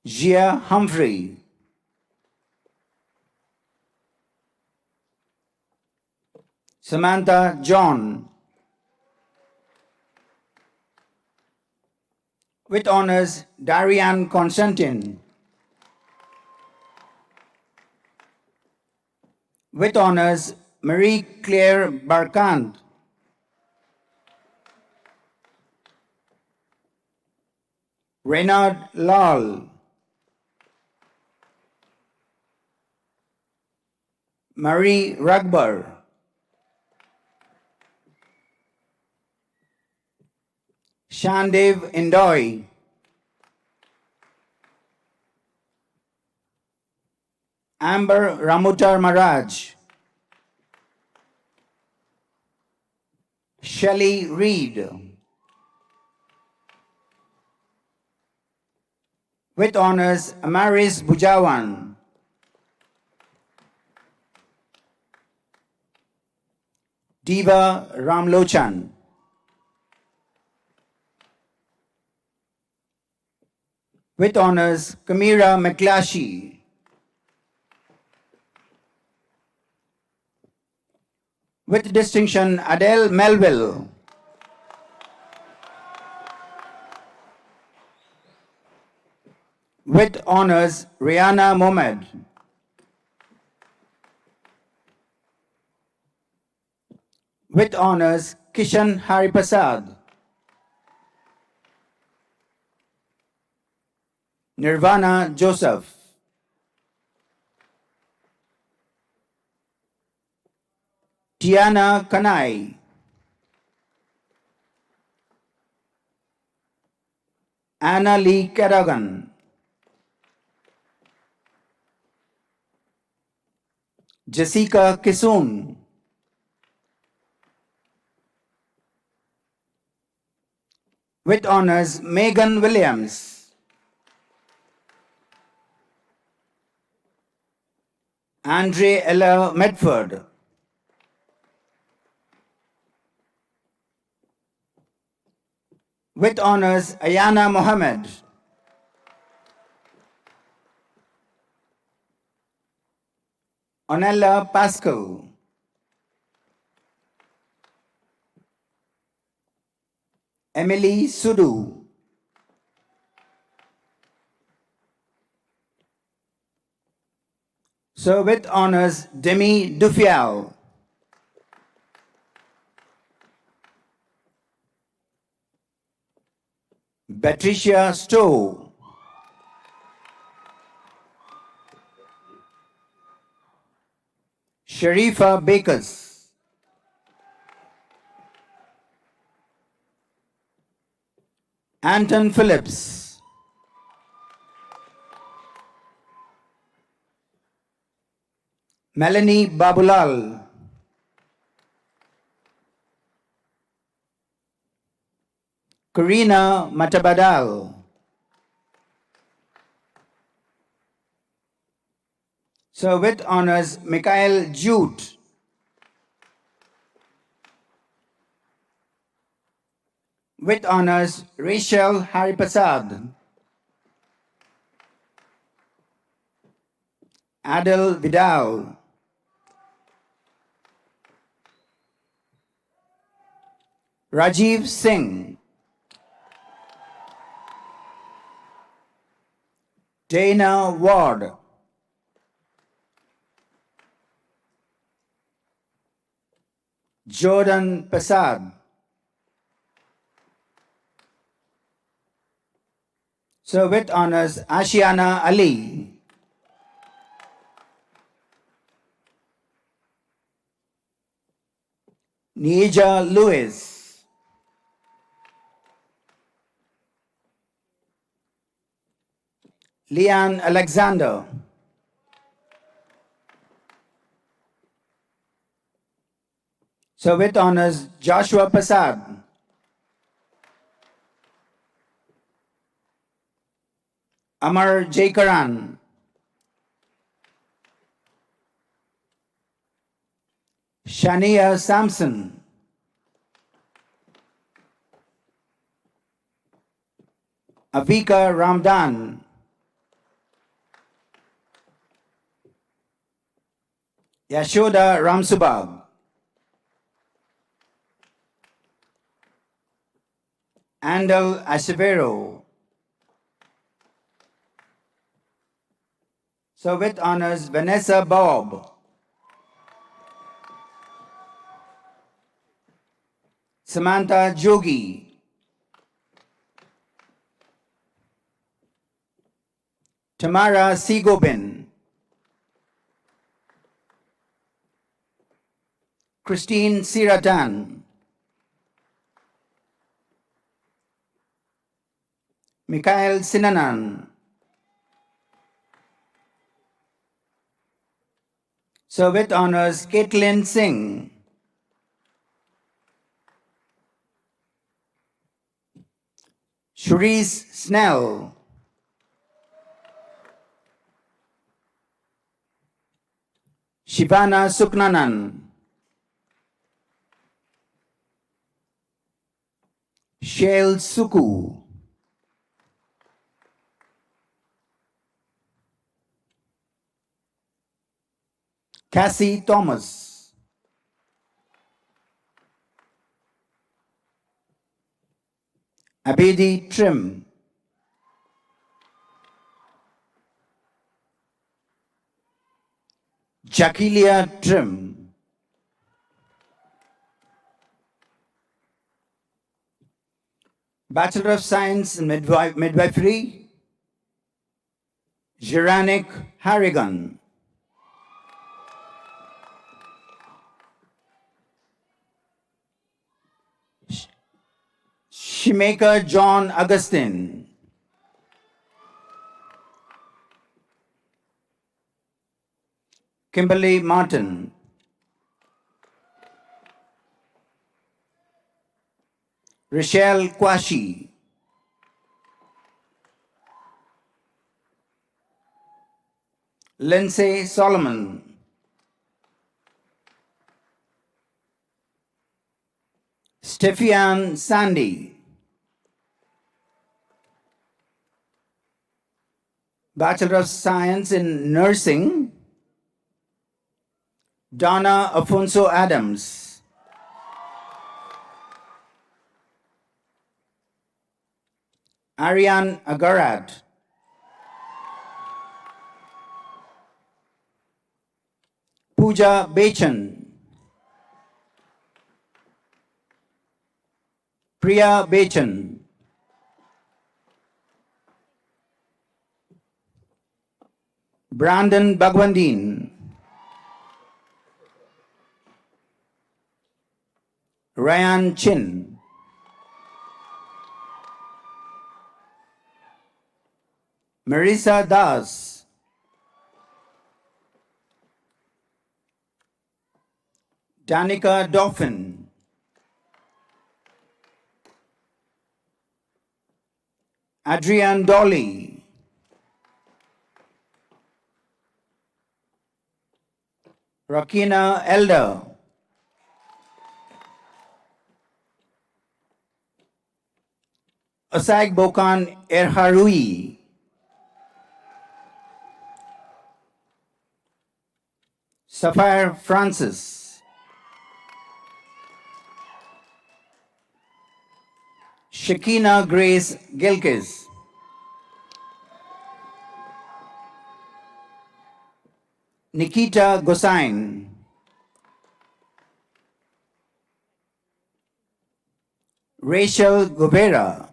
Jia Humphrey, Samantha John, with Honours Darian Constantine, with Honours Marie Claire Barkant, Reynard Lal, Marie Ragbar, Shandev Indoy, Amber Ramutar Maraj, Shelley Reed. With honors, Amaris Bujawan, Diva Ramlochan. With honors, Kamira McClashy. With distinction, Adele Melville. With honors, Rihanna Mohamed. With honors, Kishan Haripasad. Nirvana Joseph. Tiana Kanai. Anna Lee Kerrigan. Jessica Kisun. With honors, Megan Williams. Andre Ella Medford. With honors, Ayana Mohammed. Onella Pascal. Emily Sudu. So with honors, Demi Dufial. Patricia Stowe. Sharifa Bakers. Anton Phillips. Melanie Babulal. Karina Matabadal. So with honors, Mikhail Jute. With honors, Rachel Haripasad. Adel Vidal. Rajiv Singh. Dana Ward. Jordan Prasad. So with honors, Ashiana Ali. Nieja Lewis. Leanne Alexander. So with honors, Joshua Prasad. Amar Jaikaran. Shania Sampson. Avika Ramdan. Yashoda Ramsubag. Andal Acevero. So with honors, Vanessa Bob. Samantha Jogi. Tamara Sigobin. Christine Siratan, Mikhail Sinanan, Sir with honors Caitlin Singh, Shurice Snell, Shivana Suknanan, Shail Suku, Cassie Thomas, Abedi Trim, Jaquilia Trim, Bachelor of Science in Midwifery, Jeranik Harrigan, Shimeka John Augustine, Kimberly Martin, Rochelle Kwashi, Lindsay Solomon, Stephian Sandy, Bachelor of Science in Nursing, Donna Afonso Adams, Ariane Agarat, Pooja Bechan, Priya Bechan, Brandon Bagwandin, Ryan Chin, Marisa Das, Danica Dauphin, Adrian Dolly, Rakina Elder, Osaik Bokan Erharui, Sapphire Francis, Shakina Grace Gilkes, Nikita Gosain, Rachel Gobera,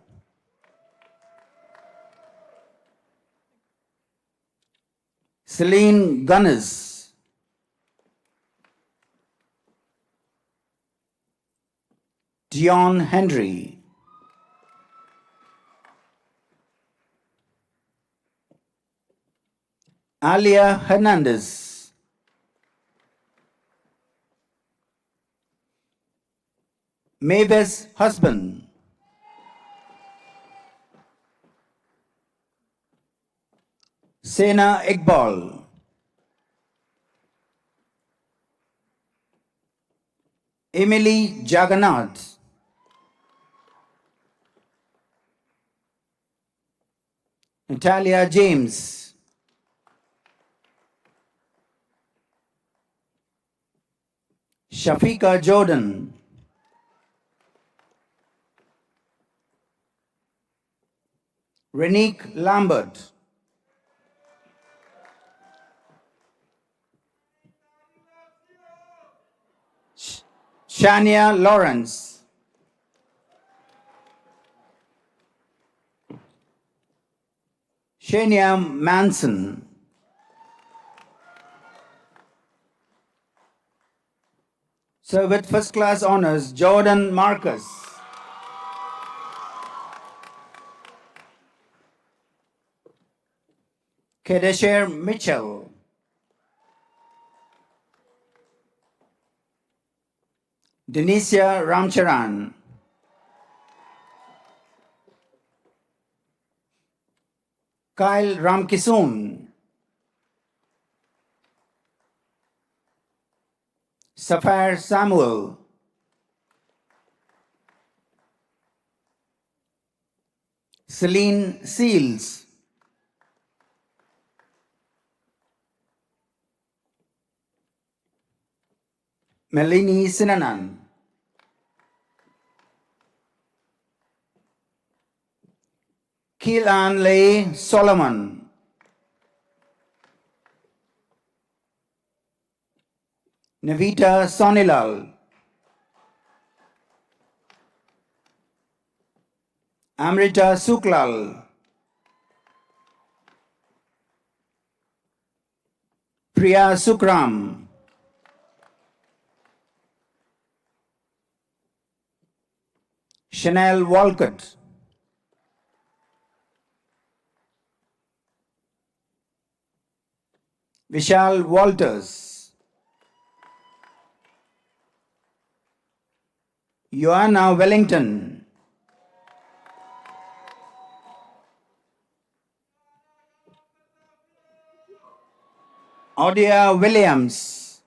Celine Gunness, Dion Henry, Alia Hernandez, Mavis Husband, Sena Iqbal, Emily Jagannath, Natalia James, Shafika Jordan, Renique Lambert, Shania Lawrence, Shania Manson, So with first class honors, Jordan Marcus. Kedesher Mitchell. Denicia Ramcharan. Kyle Ramkisoon. Sapphire Samuel. Celine Seals. Melanie Sinanan. Keelan Leigh Solomon. Navita Sonilal. Amrita Suklal. Priya Sukram. Chanel Walcott. Vishal Walters. Joanna Wellington. Odia Williams.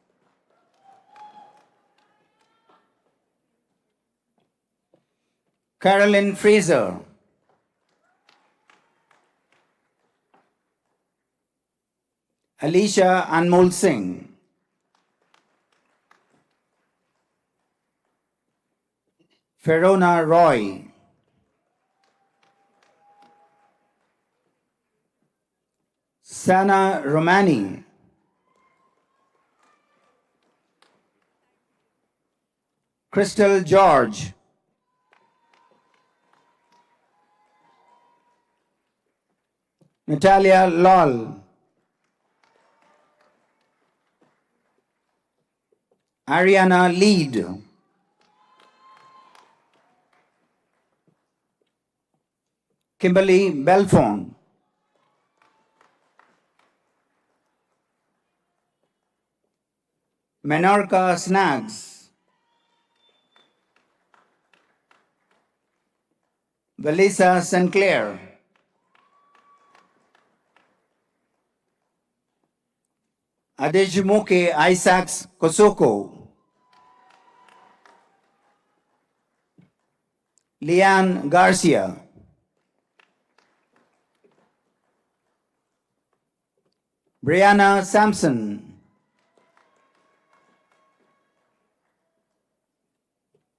Carolyn Fraser. Alicia Anmol Singh. Ferona Roy. Sana Romani. Crystal George. Natalia Lal. Ariana Lead. Kimberly Belfon. Menorca Snaggs. Valisa Sinclair. Adejumoke Isaacs Kosoko. Leanne Garcia. Brianna Sampson.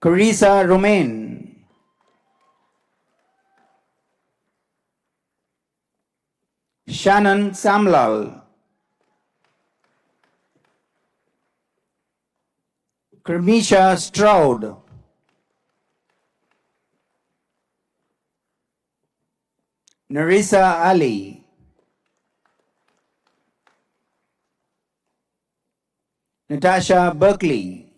Carissa Romain. Shannon Samlal. Kermisha Stroud. Narissa Ali. Natasha Berkeley.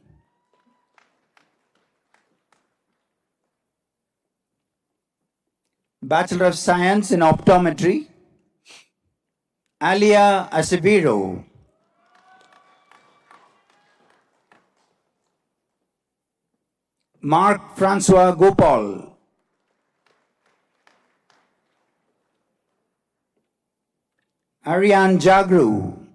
Bachelor of Science in Optometry, Alia Acevedo. Mark Francois Gopal. Ariane Jagru.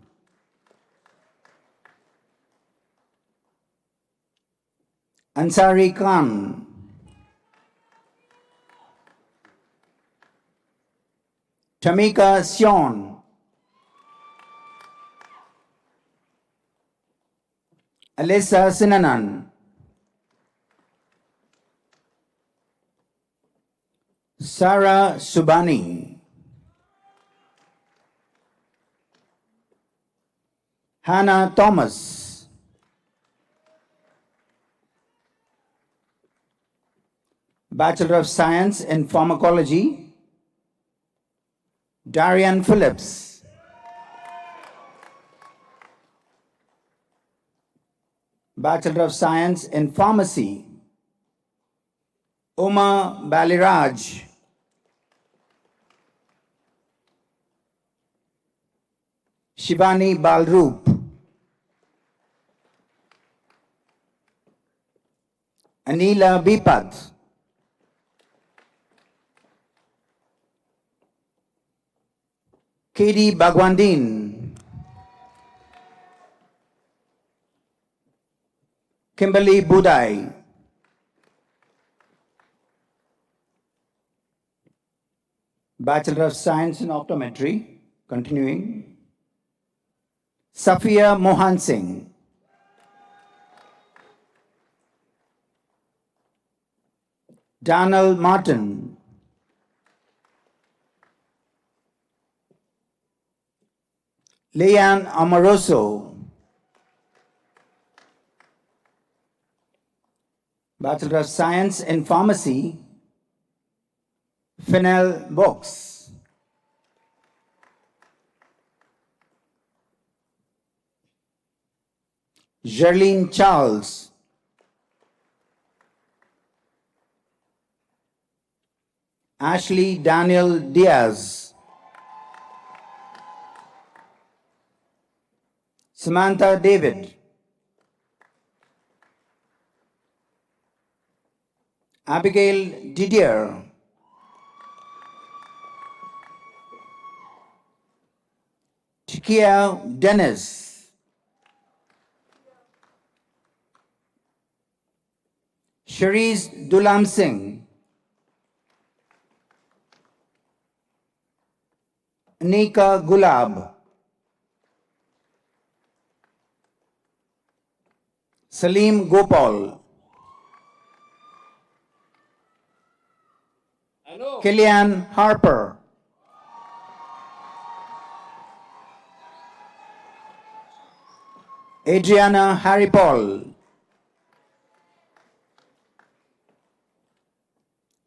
Ansari Khan. Tamika Sion. Alyssa Sinanan. Sarah Subani. Hannah Thomas. Bachelor of Science in Pharmacology, Darian Phillips. Bachelor of Science in Pharmacy, Uma Baliraj. Shivani Balroop, Anila Bipat, Katie Bagwandin, Kimberly Budai, Bachelor of Science in Optometry, continuing, Safia Mohan Singh, Donald Martin, Leanne Amoroso, Bachelor of Science in Pharmacy, Fennel Box, Jerlene Charles, Ashley Daniel Diaz, Samantha David, Abigail Didier, Tikia Dennis, Sharice Dulam Singh, Anika Gulab, Salim Gopal, Killian Harper, Adriana Haripol,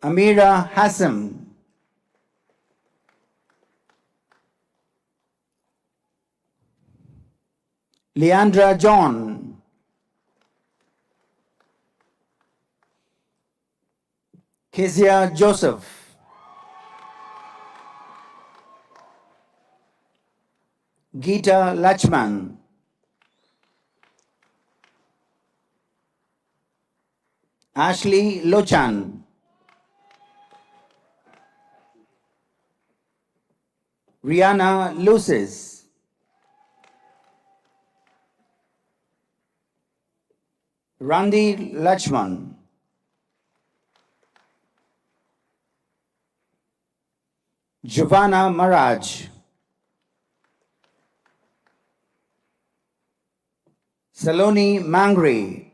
Amira Hassan, Leandra John, Kezia Joseph, Geeta Lachman, Ashley Lochan, Rihanna Lucis, Randi Lachman, Giovanna Maraj, Saloni Mangri,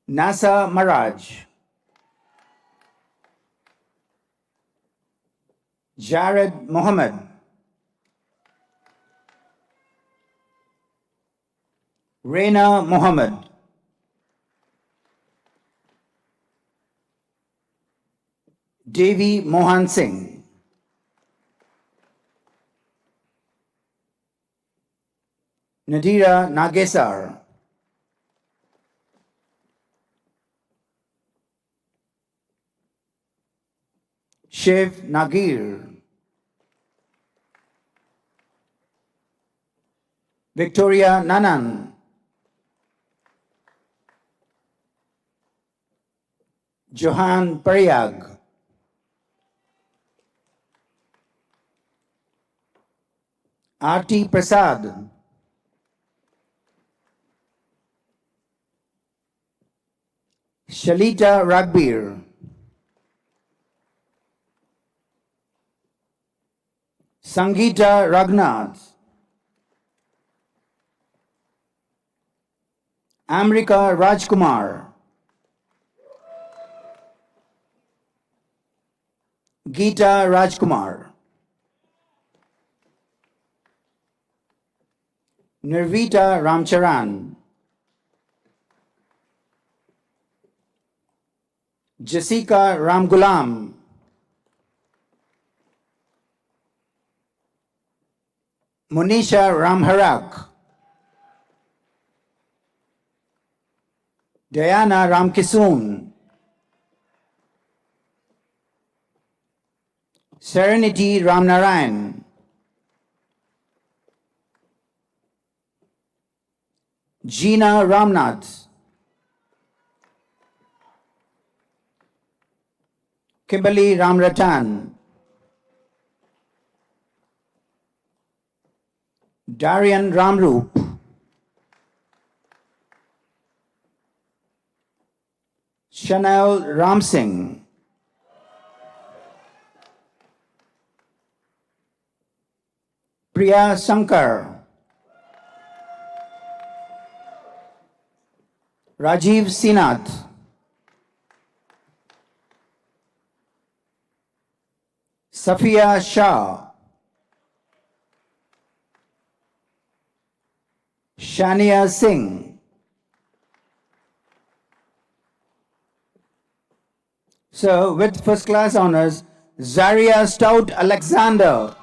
Nasa Maraj, Jared Mohammed, Reina Mohammed, Devi Mohan Singh, Nadira Nagesar, Shiv Nagir, Victoria Nanan, Johan Pariag, Arti Prasad, Shalita Ragbir, Sangeeta Raghunath, Amrika Rajkumar, Geeta Rajkumar, Nirvita Ramcharan, Jessica Ramgulam, Monisha Ramharak, Diana Ramkisoon, Serenity Ramnarayan, Gina Ramnath, Kimberly Ramratan, Darian Ramroop, Chanel Ramsingh, Priya Shankar, Rajiv Sinath, Safia Shah, Shania Singh, so with first class honors, Zaria Stout Alexander,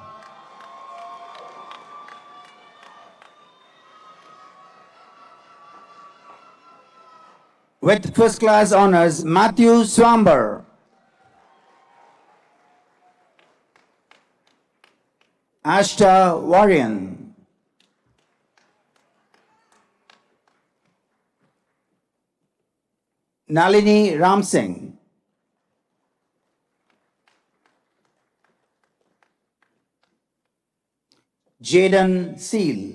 with first class honors, Matthew Swamber, Ashta Warrian, Nalini Ramsingh, Jaden Seal,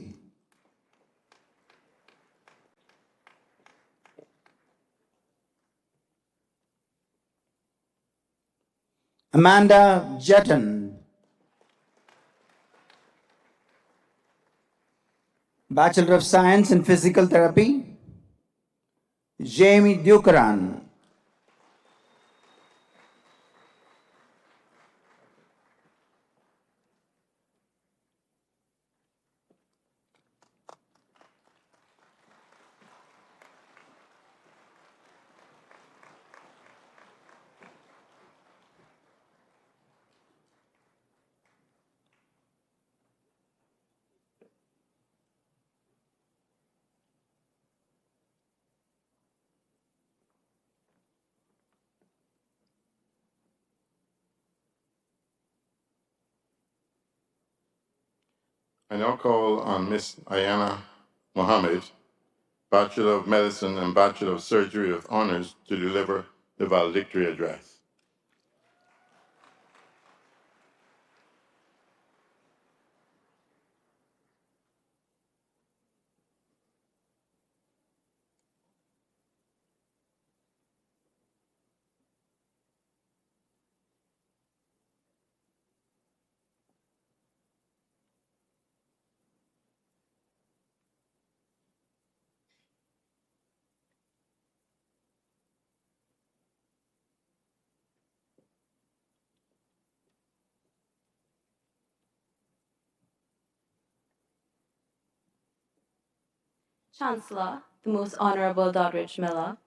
Amanda Jetton, Bachelor of Science in Physical Therapy, Jamie Dukaran,
I now call on Miss Ayana Mohammed, Bachelor of Medicine and Bachelor of Surgery with honors, to deliver the valedictory address.
Chancellor, the Most Honorable Doddridge Miller,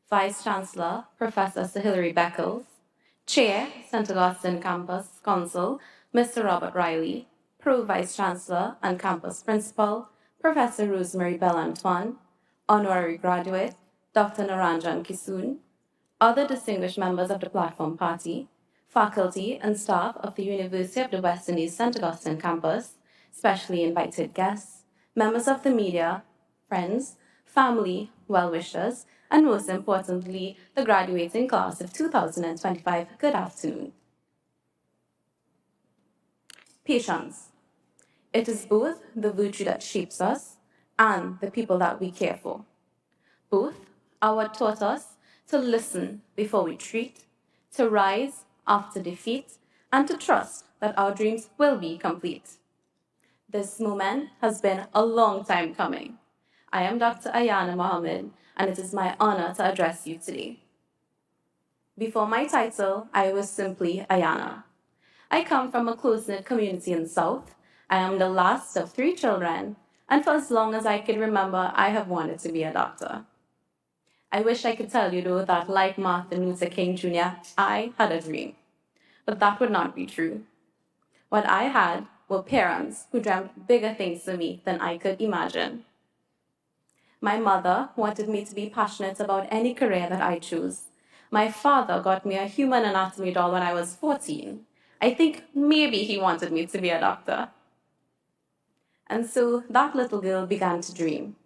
Vice Chancellor, Professor Sir Hilary Beckles, Chair, St. Augustine Campus Council, Mr. Robert Riley, Pro Vice Chancellor and Campus Principal, Professor Rosemary Bellantoine, Honorary Graduate, Dr. Naranjan Kisoon, other distinguished members of the Platform Party, faculty and staff of the University of the West Indies St. Augustine Campus, specially invited guests, members of the media, friends, family, well-wishers, and most importantly, the graduating class of 2025, good afternoon. Patience. It is both the virtue that shapes us and the people that we care for. Both are what taught us to listen before we treat, to rise after defeat, and to trust that our dreams will be complete. This moment has been a long time coming. I am Dr. Ayana Mohammed, and it is my honor to address you today. Before my title, I was simply Ayana. I come from a close-knit community in the South. I am the last of 3 children, and for as long as I can remember, I have wanted to be a doctor. I wish I could tell you, though, that like Martin Luther King Jr., I had a dream. But that would not be true. What I had were parents who dreamt bigger things for me than I could imagine. My mother wanted me to be passionate about any career that I choose. My father got me a human anatomy doll when I was 14. I think maybe he wanted me to be a doctor. And so that little girl began to dream.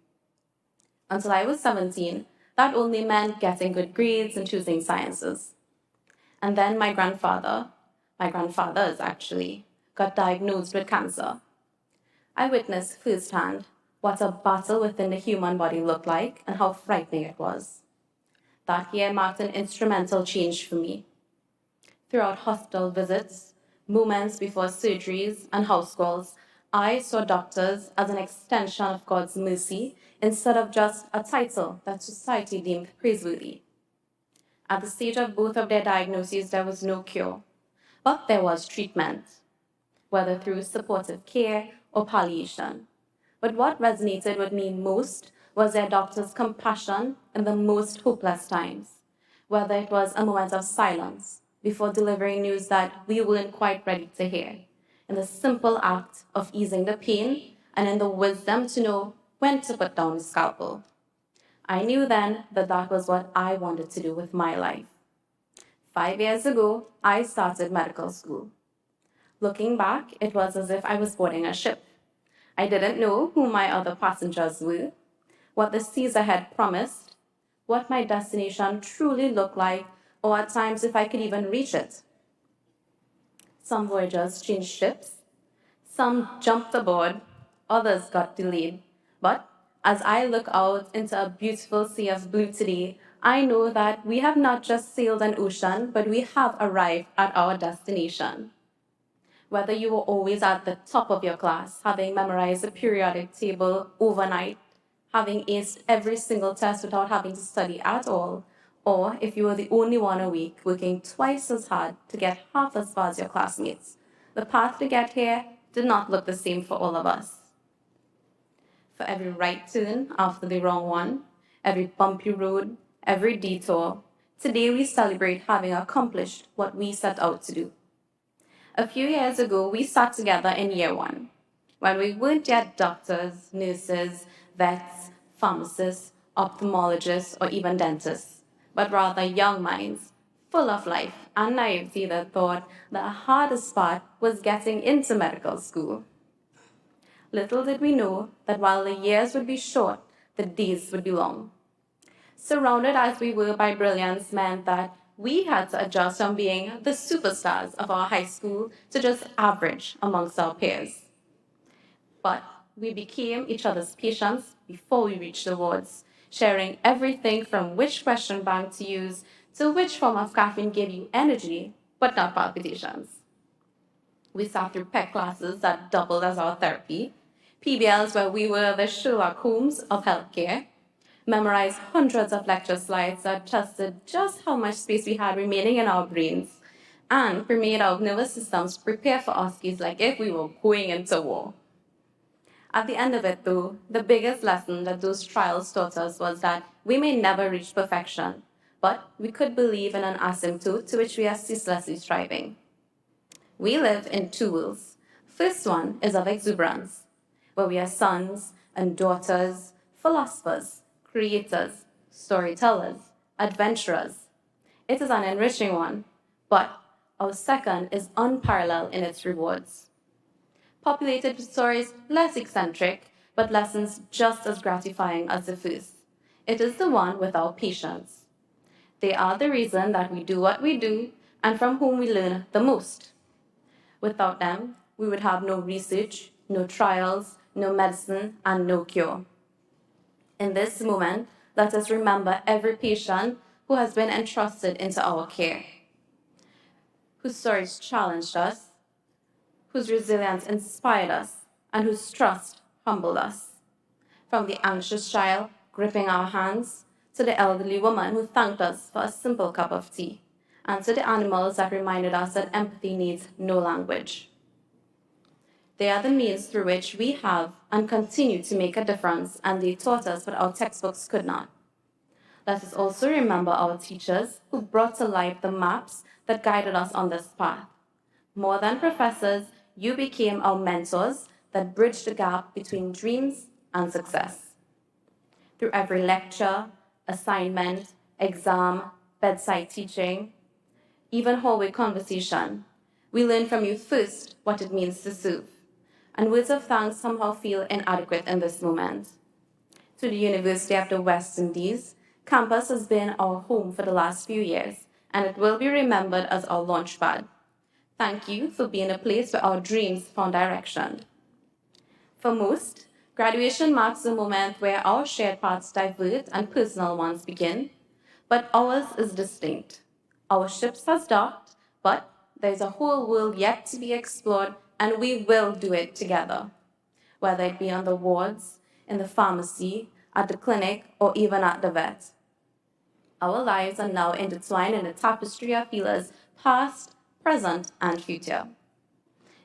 Until I was 17, that only meant getting good grades and choosing sciences. And then my grandfathers actually, got diagnosed with cancer. I witnessed firsthand what a battle within the human body looked like and how frightening it was. That year marked an instrumental change for me. Throughout hospital visits, moments before surgeries, and house calls, I saw doctors as an extension of God's mercy instead of just a title that society deemed praiseworthy. At the stage of both of their diagnoses, there was no cure, but there was treatment, whether through supportive care or palliation. But what resonated with me most was their doctor's compassion in the most hopeless times, whether it was a moment of silence before delivering news that we weren't quite ready to hear, in the simple act of easing the pain, and in the wisdom to know when to put down the scalpel. I knew then that that was what I wanted to do with my life. 5 years ago, I started medical school. Looking back, it was as if I was boarding a ship. I didn't know who my other passengers were, what the seas ahead promised, what my destination truly looked like, or at times if I could even reach it. Some voyagers changed ships, some jumped aboard, others got delayed. But as I look out into a beautiful sea of blue today, I know that we have not just sailed an ocean, but we have arrived at our destination. Whether you were always at the top of your class, having memorized the periodic table overnight, having aced every single test without having to study at all, or if you were the only one awake, working twice as hard to get half as far as your classmates, the path to get here did not look the same for all of us. For every right turn after the wrong one, every bumpy road, every detour, today we celebrate having accomplished what we set out to do. A few years ago, we sat together in year one, when we weren't yet doctors, nurses, vets, pharmacists, ophthalmologists, or even dentists, but rather young minds, full of life and naivety that thought the hardest part was getting into medical school. Little did we know that while the years would be short, the days would be long. Surrounded as we were by brilliance meant that we had to adjust from being the superstars of our high school to just average amongst our peers. But we became each other's patients before we reached the wards, sharing everything from which question bank to use to which form of caffeine gave you energy, but not palpitations. We sat through PEC classes that doubled as our therapy, PBLs where we were the Sherlock Holmes of healthcare, memorized hundreds of lecture slides that tested just how much space we had remaining in our brains, and we made our nervous systems prepare for OSCEs like if we were going into war. At the end of it, though, the biggest lesson that those trials taught us was that we may never reach perfection, but we could believe in an asymptote to which we are ceaselessly striving. We live in two worlds. First one is of exuberance, where we are sons and daughters, philosophers, creators, storytellers, adventurers. It is an enriching one, but our second is unparalleled in its rewards. Populated with stories less eccentric, but lessons just as gratifying as the first. It is the one without patience. They are the reason that we do what we do and from whom we learn the most. Without them, we would have no research, no trials, no medicine, and no cure. In this moment, let us remember every patient who has been entrusted into our care, whose stories challenged us, whose resilience inspired us, and whose trust humbled us. From the anxious child gripping our hands, to the elderly woman who thanked us for a simple cup of tea, and to the animals that reminded us that empathy needs no language. They are the means through which we have and continue to make a difference, and they taught us what our textbooks could not. Let us also remember our teachers who brought to life the maps that guided us on this path. More than professors, you became our mentors that bridged the gap between dreams and success. Through every lecture, assignment, exam, bedside teaching, even hallway conversation, we learn from you first what it means to serve. And words of thanks somehow feel inadequate in this moment. To the University of the West Indies, campus has been our home for the last few years, and it will be remembered as our launchpad. Thank you for being a place where our dreams found direction. For most, graduation marks the moment where our shared paths divert and personal ones begin, but ours is distinct. Our ships has docked, but there's a whole world yet to be explored, and we will do it together. Whether it be on the wards, in the pharmacy, at the clinic, or even at the vet. Our lives are now intertwined in a tapestry of healers, past, present, and future.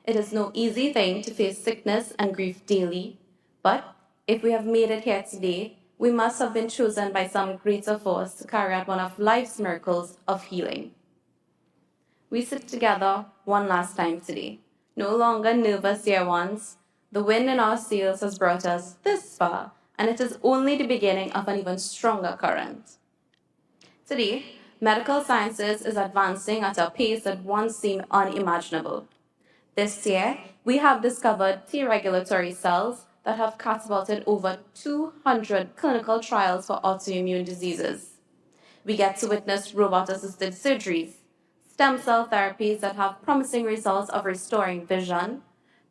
It is no easy thing to face sickness and grief daily, but if we have made it here today, we must have been chosen by some greater force to carry out one of life's miracles of healing. We sit together one last time today, no longer nervous dear ones. The wind in our sails has brought us this far, and it is only the beginning of an even stronger current. Today, medical sciences is advancing at a pace that once seemed unimaginable. This year, we have discovered T regulatory cells that have catapulted over 200 clinical trials for autoimmune diseases. We get to witness robot-assisted surgeries, stem cell therapies that have promising results of restoring vision,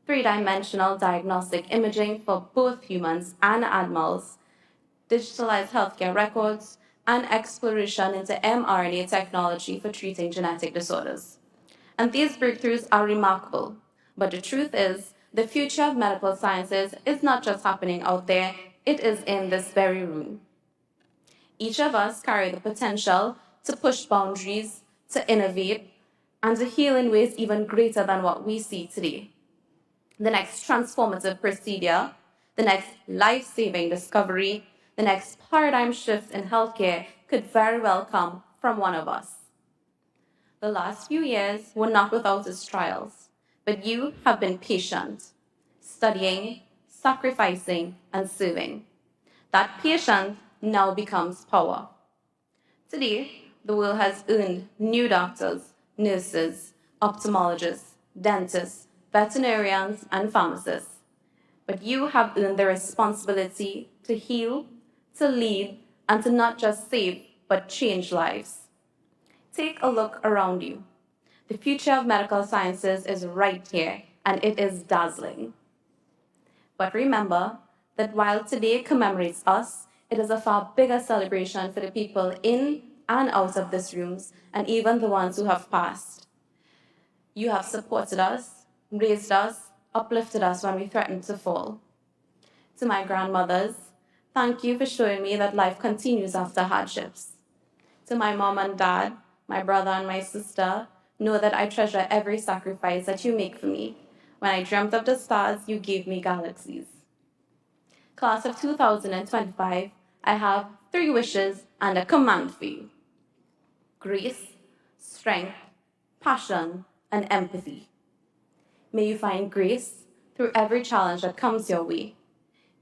three-dimensional diagnostic imaging for both humans and animals, digitalized healthcare records, and exploration into mRNA technology for treating genetic disorders. And these breakthroughs are remarkable. But the truth is, the future of medical sciences is not just happening out there, it is in this very room. Each of us carry the potential to push boundaries, to innovate, and to heal in ways even greater than what we see today. The next transformative procedure, the next life-saving discovery, the next paradigm shift in healthcare could very well come from one of us. The last few years were not without its trials, but you have been patient, studying, sacrificing, and serving. That patience now becomes power. Today, the world has earned new doctors, nurses, ophthalmologists, dentists, veterinarians, and pharmacists. But you have earned the responsibility to heal, to lead, and to not just save, but change lives. Take a look around you. The future of medical sciences is right here, and it is dazzling. But remember that while today commemorates us, it is a far bigger celebration for the people in and out of these rooms, and even the ones who have passed. You have supported us, raised us, uplifted us when we threatened to fall. To my grandmothers, thank you for showing me that life continues after hardships. To my mom and dad, my brother and my sister, know that I treasure every sacrifice that you make for me. When I dreamt of the stars, you gave me galaxies. Class of 2025, I have 3 wishes and a command for you. Grace, strength, passion, and empathy. May you find grace through every challenge that comes your way.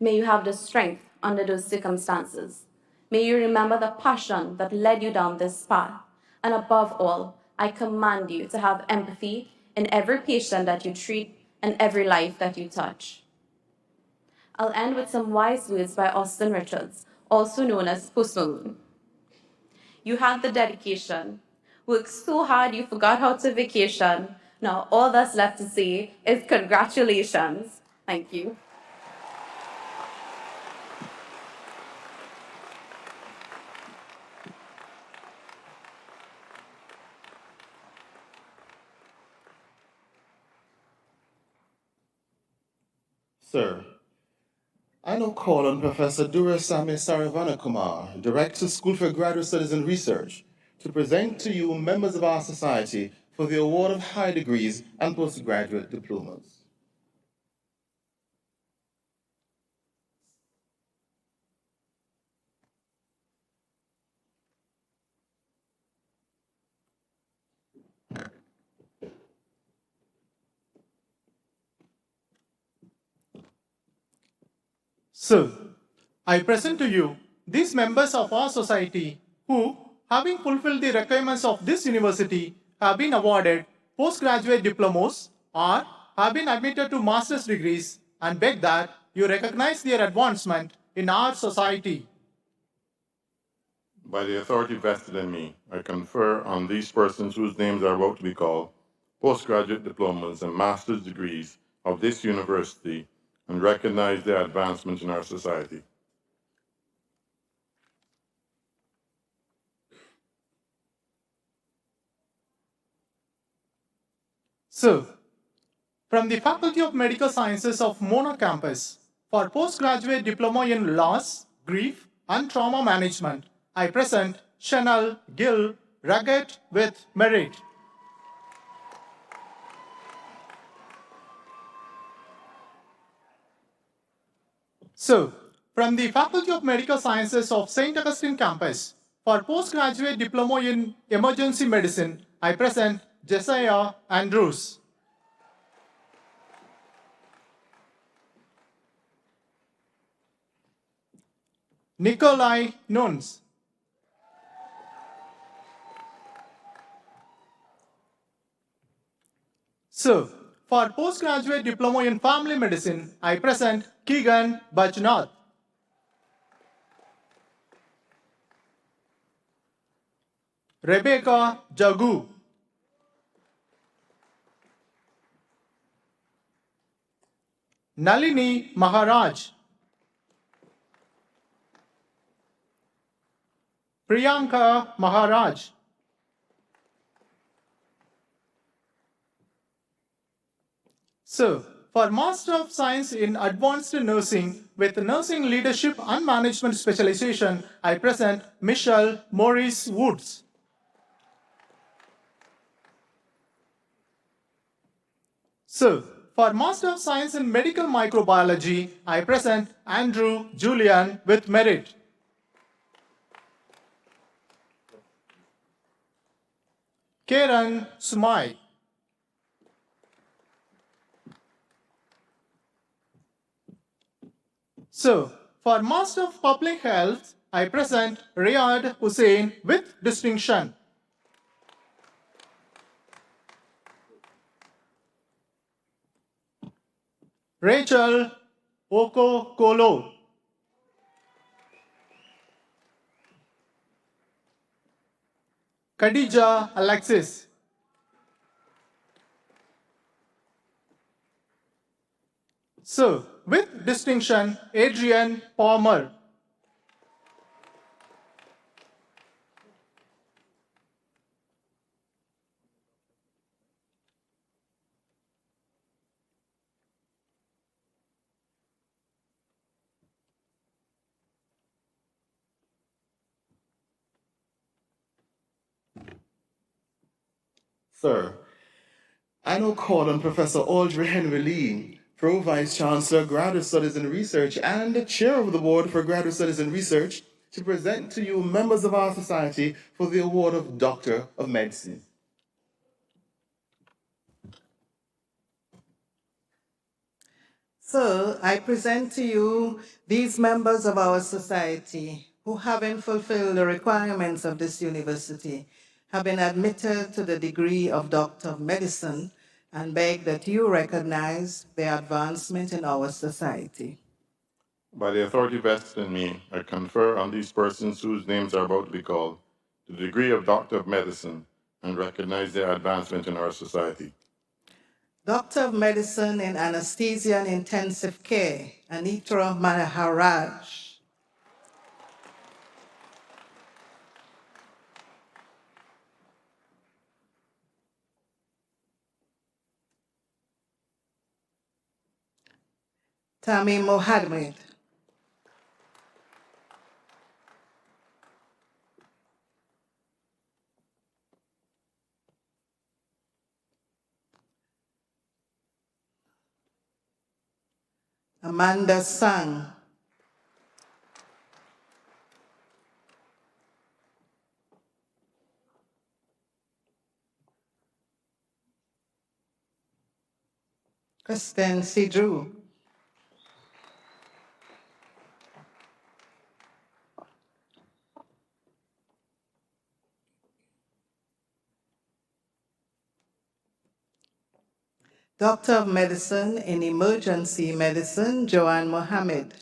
May you have the strength under those circumstances. May you remember the passion that led you down this path. And above all, I command you to have empathy in every patient that you treat and every life that you touch. I'll end with some wise words by Austin Richards, also known as Post Malone. You had the dedication, worked so hard you forgot how to vacation. Now all that's left to say is congratulations. Thank you.
Sir, I now call on Professor Durasamy Saravanakumar, Director, School for Graduate Studies and Research, to present to you members of our society for the award of high degrees and postgraduate diplomas.
So, I present to you these members of our society who, having fulfilled the requirements of this university, have been awarded postgraduate diplomas or have been admitted to master's degrees and beg that you recognize their advancement in our society.
By the authority vested in me, I confer on these persons whose names are about to be called postgraduate diplomas and master's degrees of this university and recognize their advancement in our society.
So, from the Faculty of Medical Sciences of Mona campus, for postgraduate diploma in loss, grief, and trauma management, I present Chanel Gill Raggett with merit. So, from the Faculty of Medical Sciences of St. Augustine campus, for postgraduate diploma in emergency medicine, I present Jesiah Andrews. Nikolai Nuns. So, for postgraduate diploma in family medicine, I present Keegan Bajnath. Rebecca Jagu. Nalini Maharaj. Priyanka Maharaj. So, for Master of Science in Advanced Nursing with Nursing Leadership and Management Specialization, I present Michelle Maurice Woods. So, for Master of Science in Medical Microbiology, I present Andrew Julian with merit. Karen Sumai. So, for Master of Public Health, I present Riyad Hussain with distinction. Rachel Oko Kolo. Khadija Alexis. So, with distinction, Adrian Palmer.
Sir, I now call on Professor Audrey Henry Lee, Pro Vice Chancellor, Graduate Studies and Research, and Chair of the Board for Graduate Studies and Research, to present to you members of our society for the award of Doctor of Medicine.
So I present to you these members of our society who, having fulfilled the requirements of this university, have been admitted to the degree of Doctor of Medicine and beg that you recognize their advancement in our society.
By the authority vested in me, I confer on these persons whose names are about to be called the degree of Doctor of Medicine and recognize their advancement in our society.
Doctor of Medicine in Anesthesia and Intensive Care, Anitra Maharaj. Tami Mohammed. Amanda Sang. Kristen Sidru. Doctor of Medicine in Emergency Medicine, Joanne Mohammed.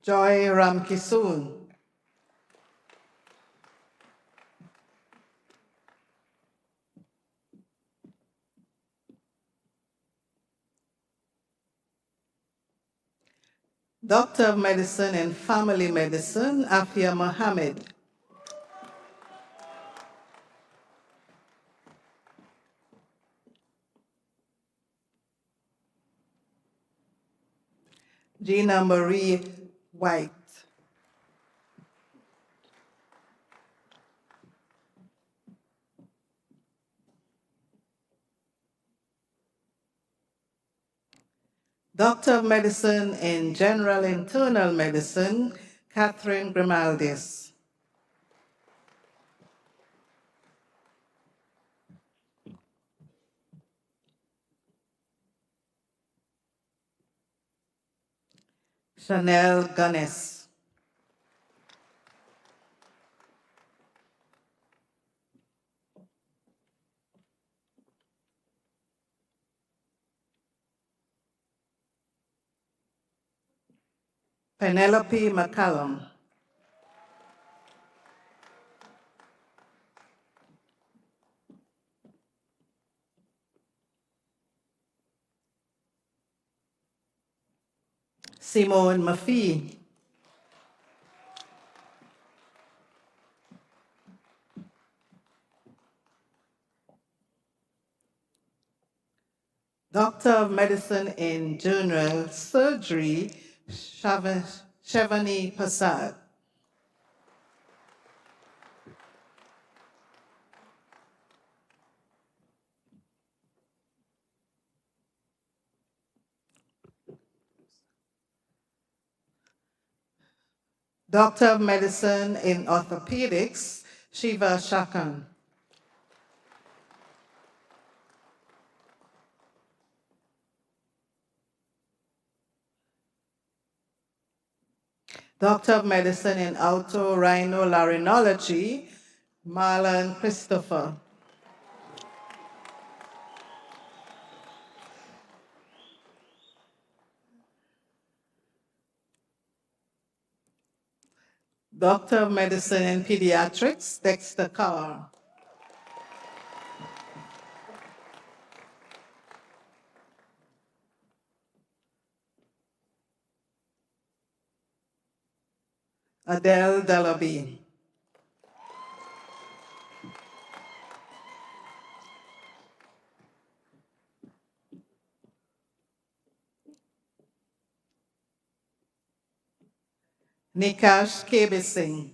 Joy Ramkisoon. Doctor of Medicine in Family Medicine, Afia Mohammed. Gina Marie White. Doctor of Medicine in General Internal Medicine, Catherine Grimaldis. Chanel Gunnis. Penelope McCallum. Simone Maffei. Doctor of Medicine in General Surgery, Shavani Prasad. Doctor of Medicine in Orthopedics, Shiva Shakan. Doctor of Medicine in Otorhinolaryngology, Marlon Christopher. Doctor of Medicine in Pediatrics, Dexter Carr. Adele Delaby. Nikash KB Singh.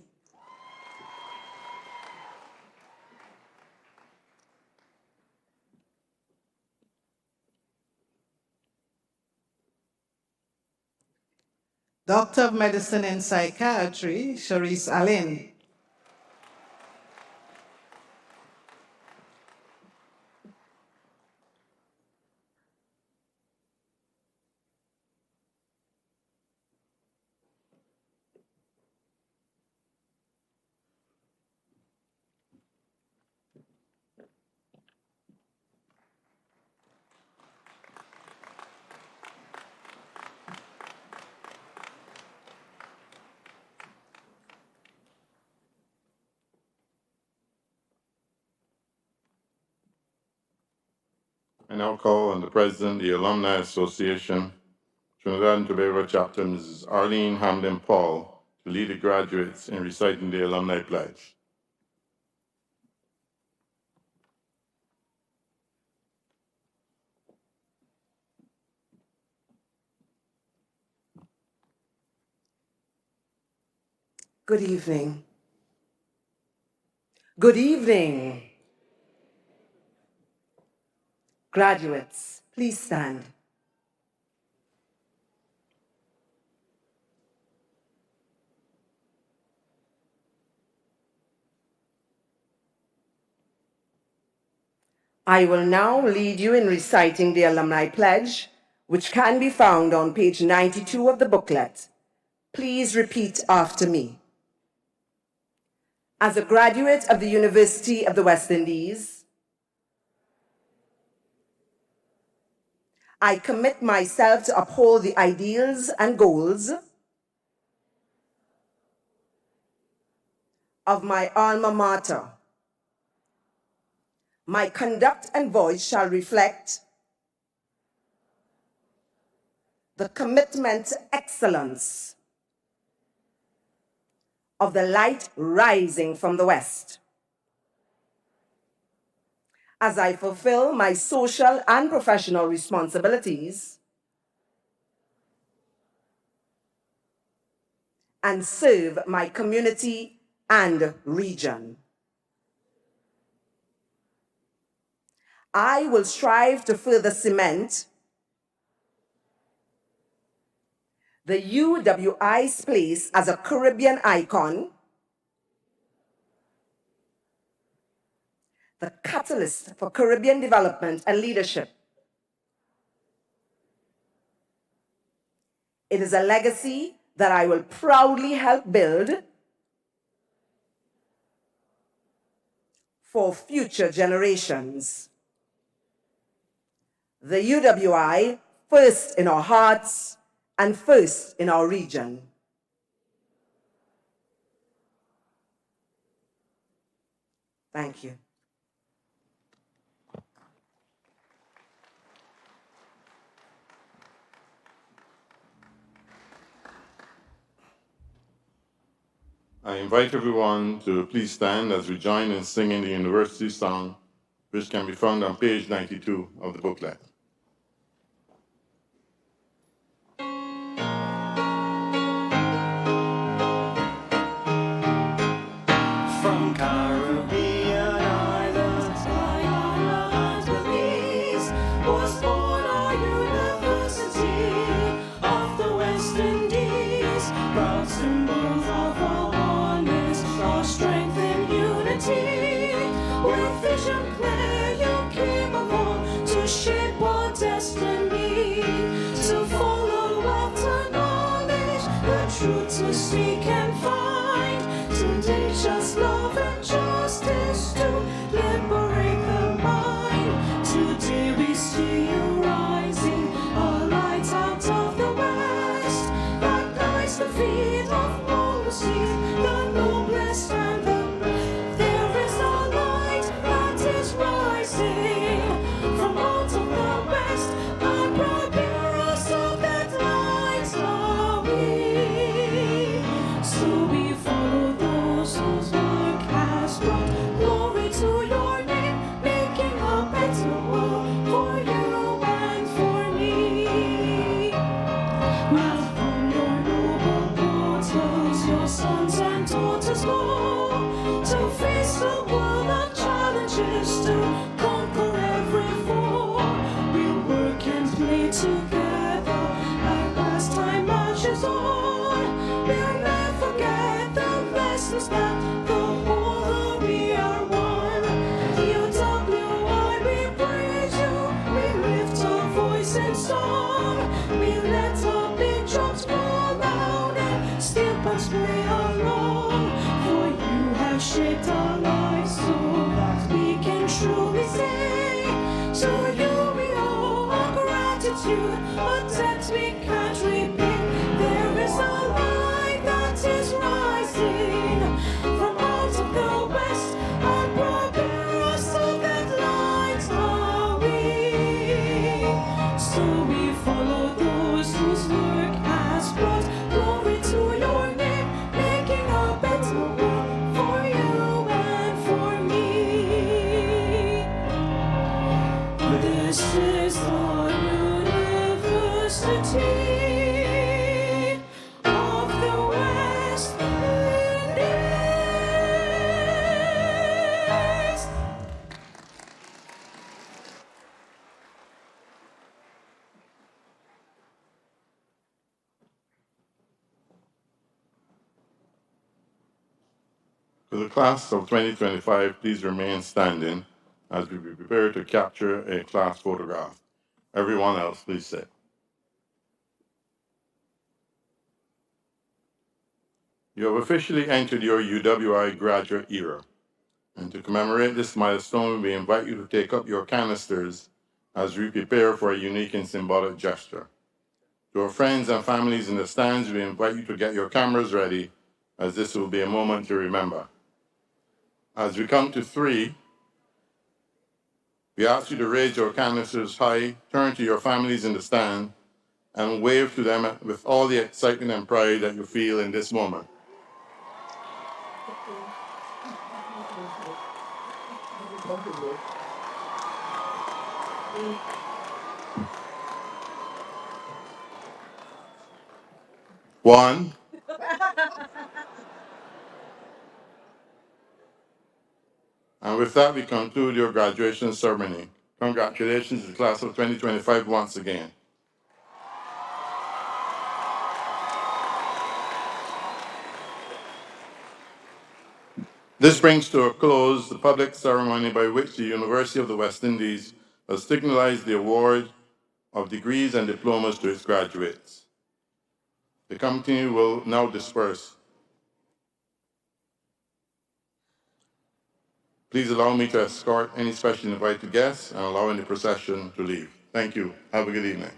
Doctor of Medicine in Psychiatry, Sharice Alin.
I now call on the President of the Alumni Association, Trinidad and Tobago Chapter, Mrs. Arlene Hamlin Paul, to lead the graduates in reciting the Alumni Pledge.
Good evening. Good evening. Graduates, please stand.
I will now lead you in reciting the Alumni Pledge, which can be found on page 92 of the booklet. Please repeat after me. As a graduate of the University of the West Indies, I commit myself to uphold the ideals and goals of my alma mater. My conduct and voice shall reflect the commitment to excellence of the light rising from the West. As I fulfill my social and professional responsibilities and serve my community and region, I will strive to further cement the UWI's place as a Caribbean icon, the catalyst for Caribbean development and leadership. It is a legacy that I will proudly help build for future generations. The UWI, first in our hearts and first in our region. Thank you.
I invite everyone to please stand as we join in singing the university song, which can be found on page 92 of the booklet.
From Caribbean islands, Guyana and Belize, was born our University of the West Indies, proud symbols of our honest, our strength and unity. With vision clear, you came along to shape our destiny, to follow after knowledge, the truth to seek and find. Today, just love and justice to liberate the mind. Today, we see you rising, a light out of the west that guides the feet of policies, the noblest and the best. There is a light that is rising from out of the west, and proud bearers of that light are we. So we follow those whose work has brought glory to your name, making a better world for you and for me. Now from your noble portals, your sons and daughters go to face the world of challenges, to conquer every foe. We'll work and play together as last time marches on. We'll never forget the lessons that the whole we are one. UWI, we praise you, we lift our voice in song. We let our big drums go loud and step and play along. For you have shaped our lives so that we can truly say, to you we owe our gratitude, a debt we can't repay. There is a light that is rising from out of the west, and proud bearers of that light are we. So we follow those whose work has brought glory to your name, making a better world for you and for me. This is our University of the West Indies.
For the class of 2025, please remain standing as we prepare to capture a class photograph. Everyone else, please sit. You have officially entered your UWI graduate era. And to commemorate this milestone, we invite you to take up your canisters as we prepare for a unique and symbolic gesture. To our friends and families in the stands, we invite you to get your cameras ready, as this will be a moment to remember. As we come to 3, we ask you to raise your canisters high, turn to your families in the stand, and wave to them with all the excitement and pride that you feel in this moment. One. And with that, we conclude your graduation ceremony. Congratulations to the class of 2025 once again. This brings to a close the public ceremony by which the University of the West Indies has signalized the award of degrees and diplomas to its graduates. The committee will now disperse. Please allow me to escort any specially invited guests and allowing the procession to leave. Thank you. Have a good evening.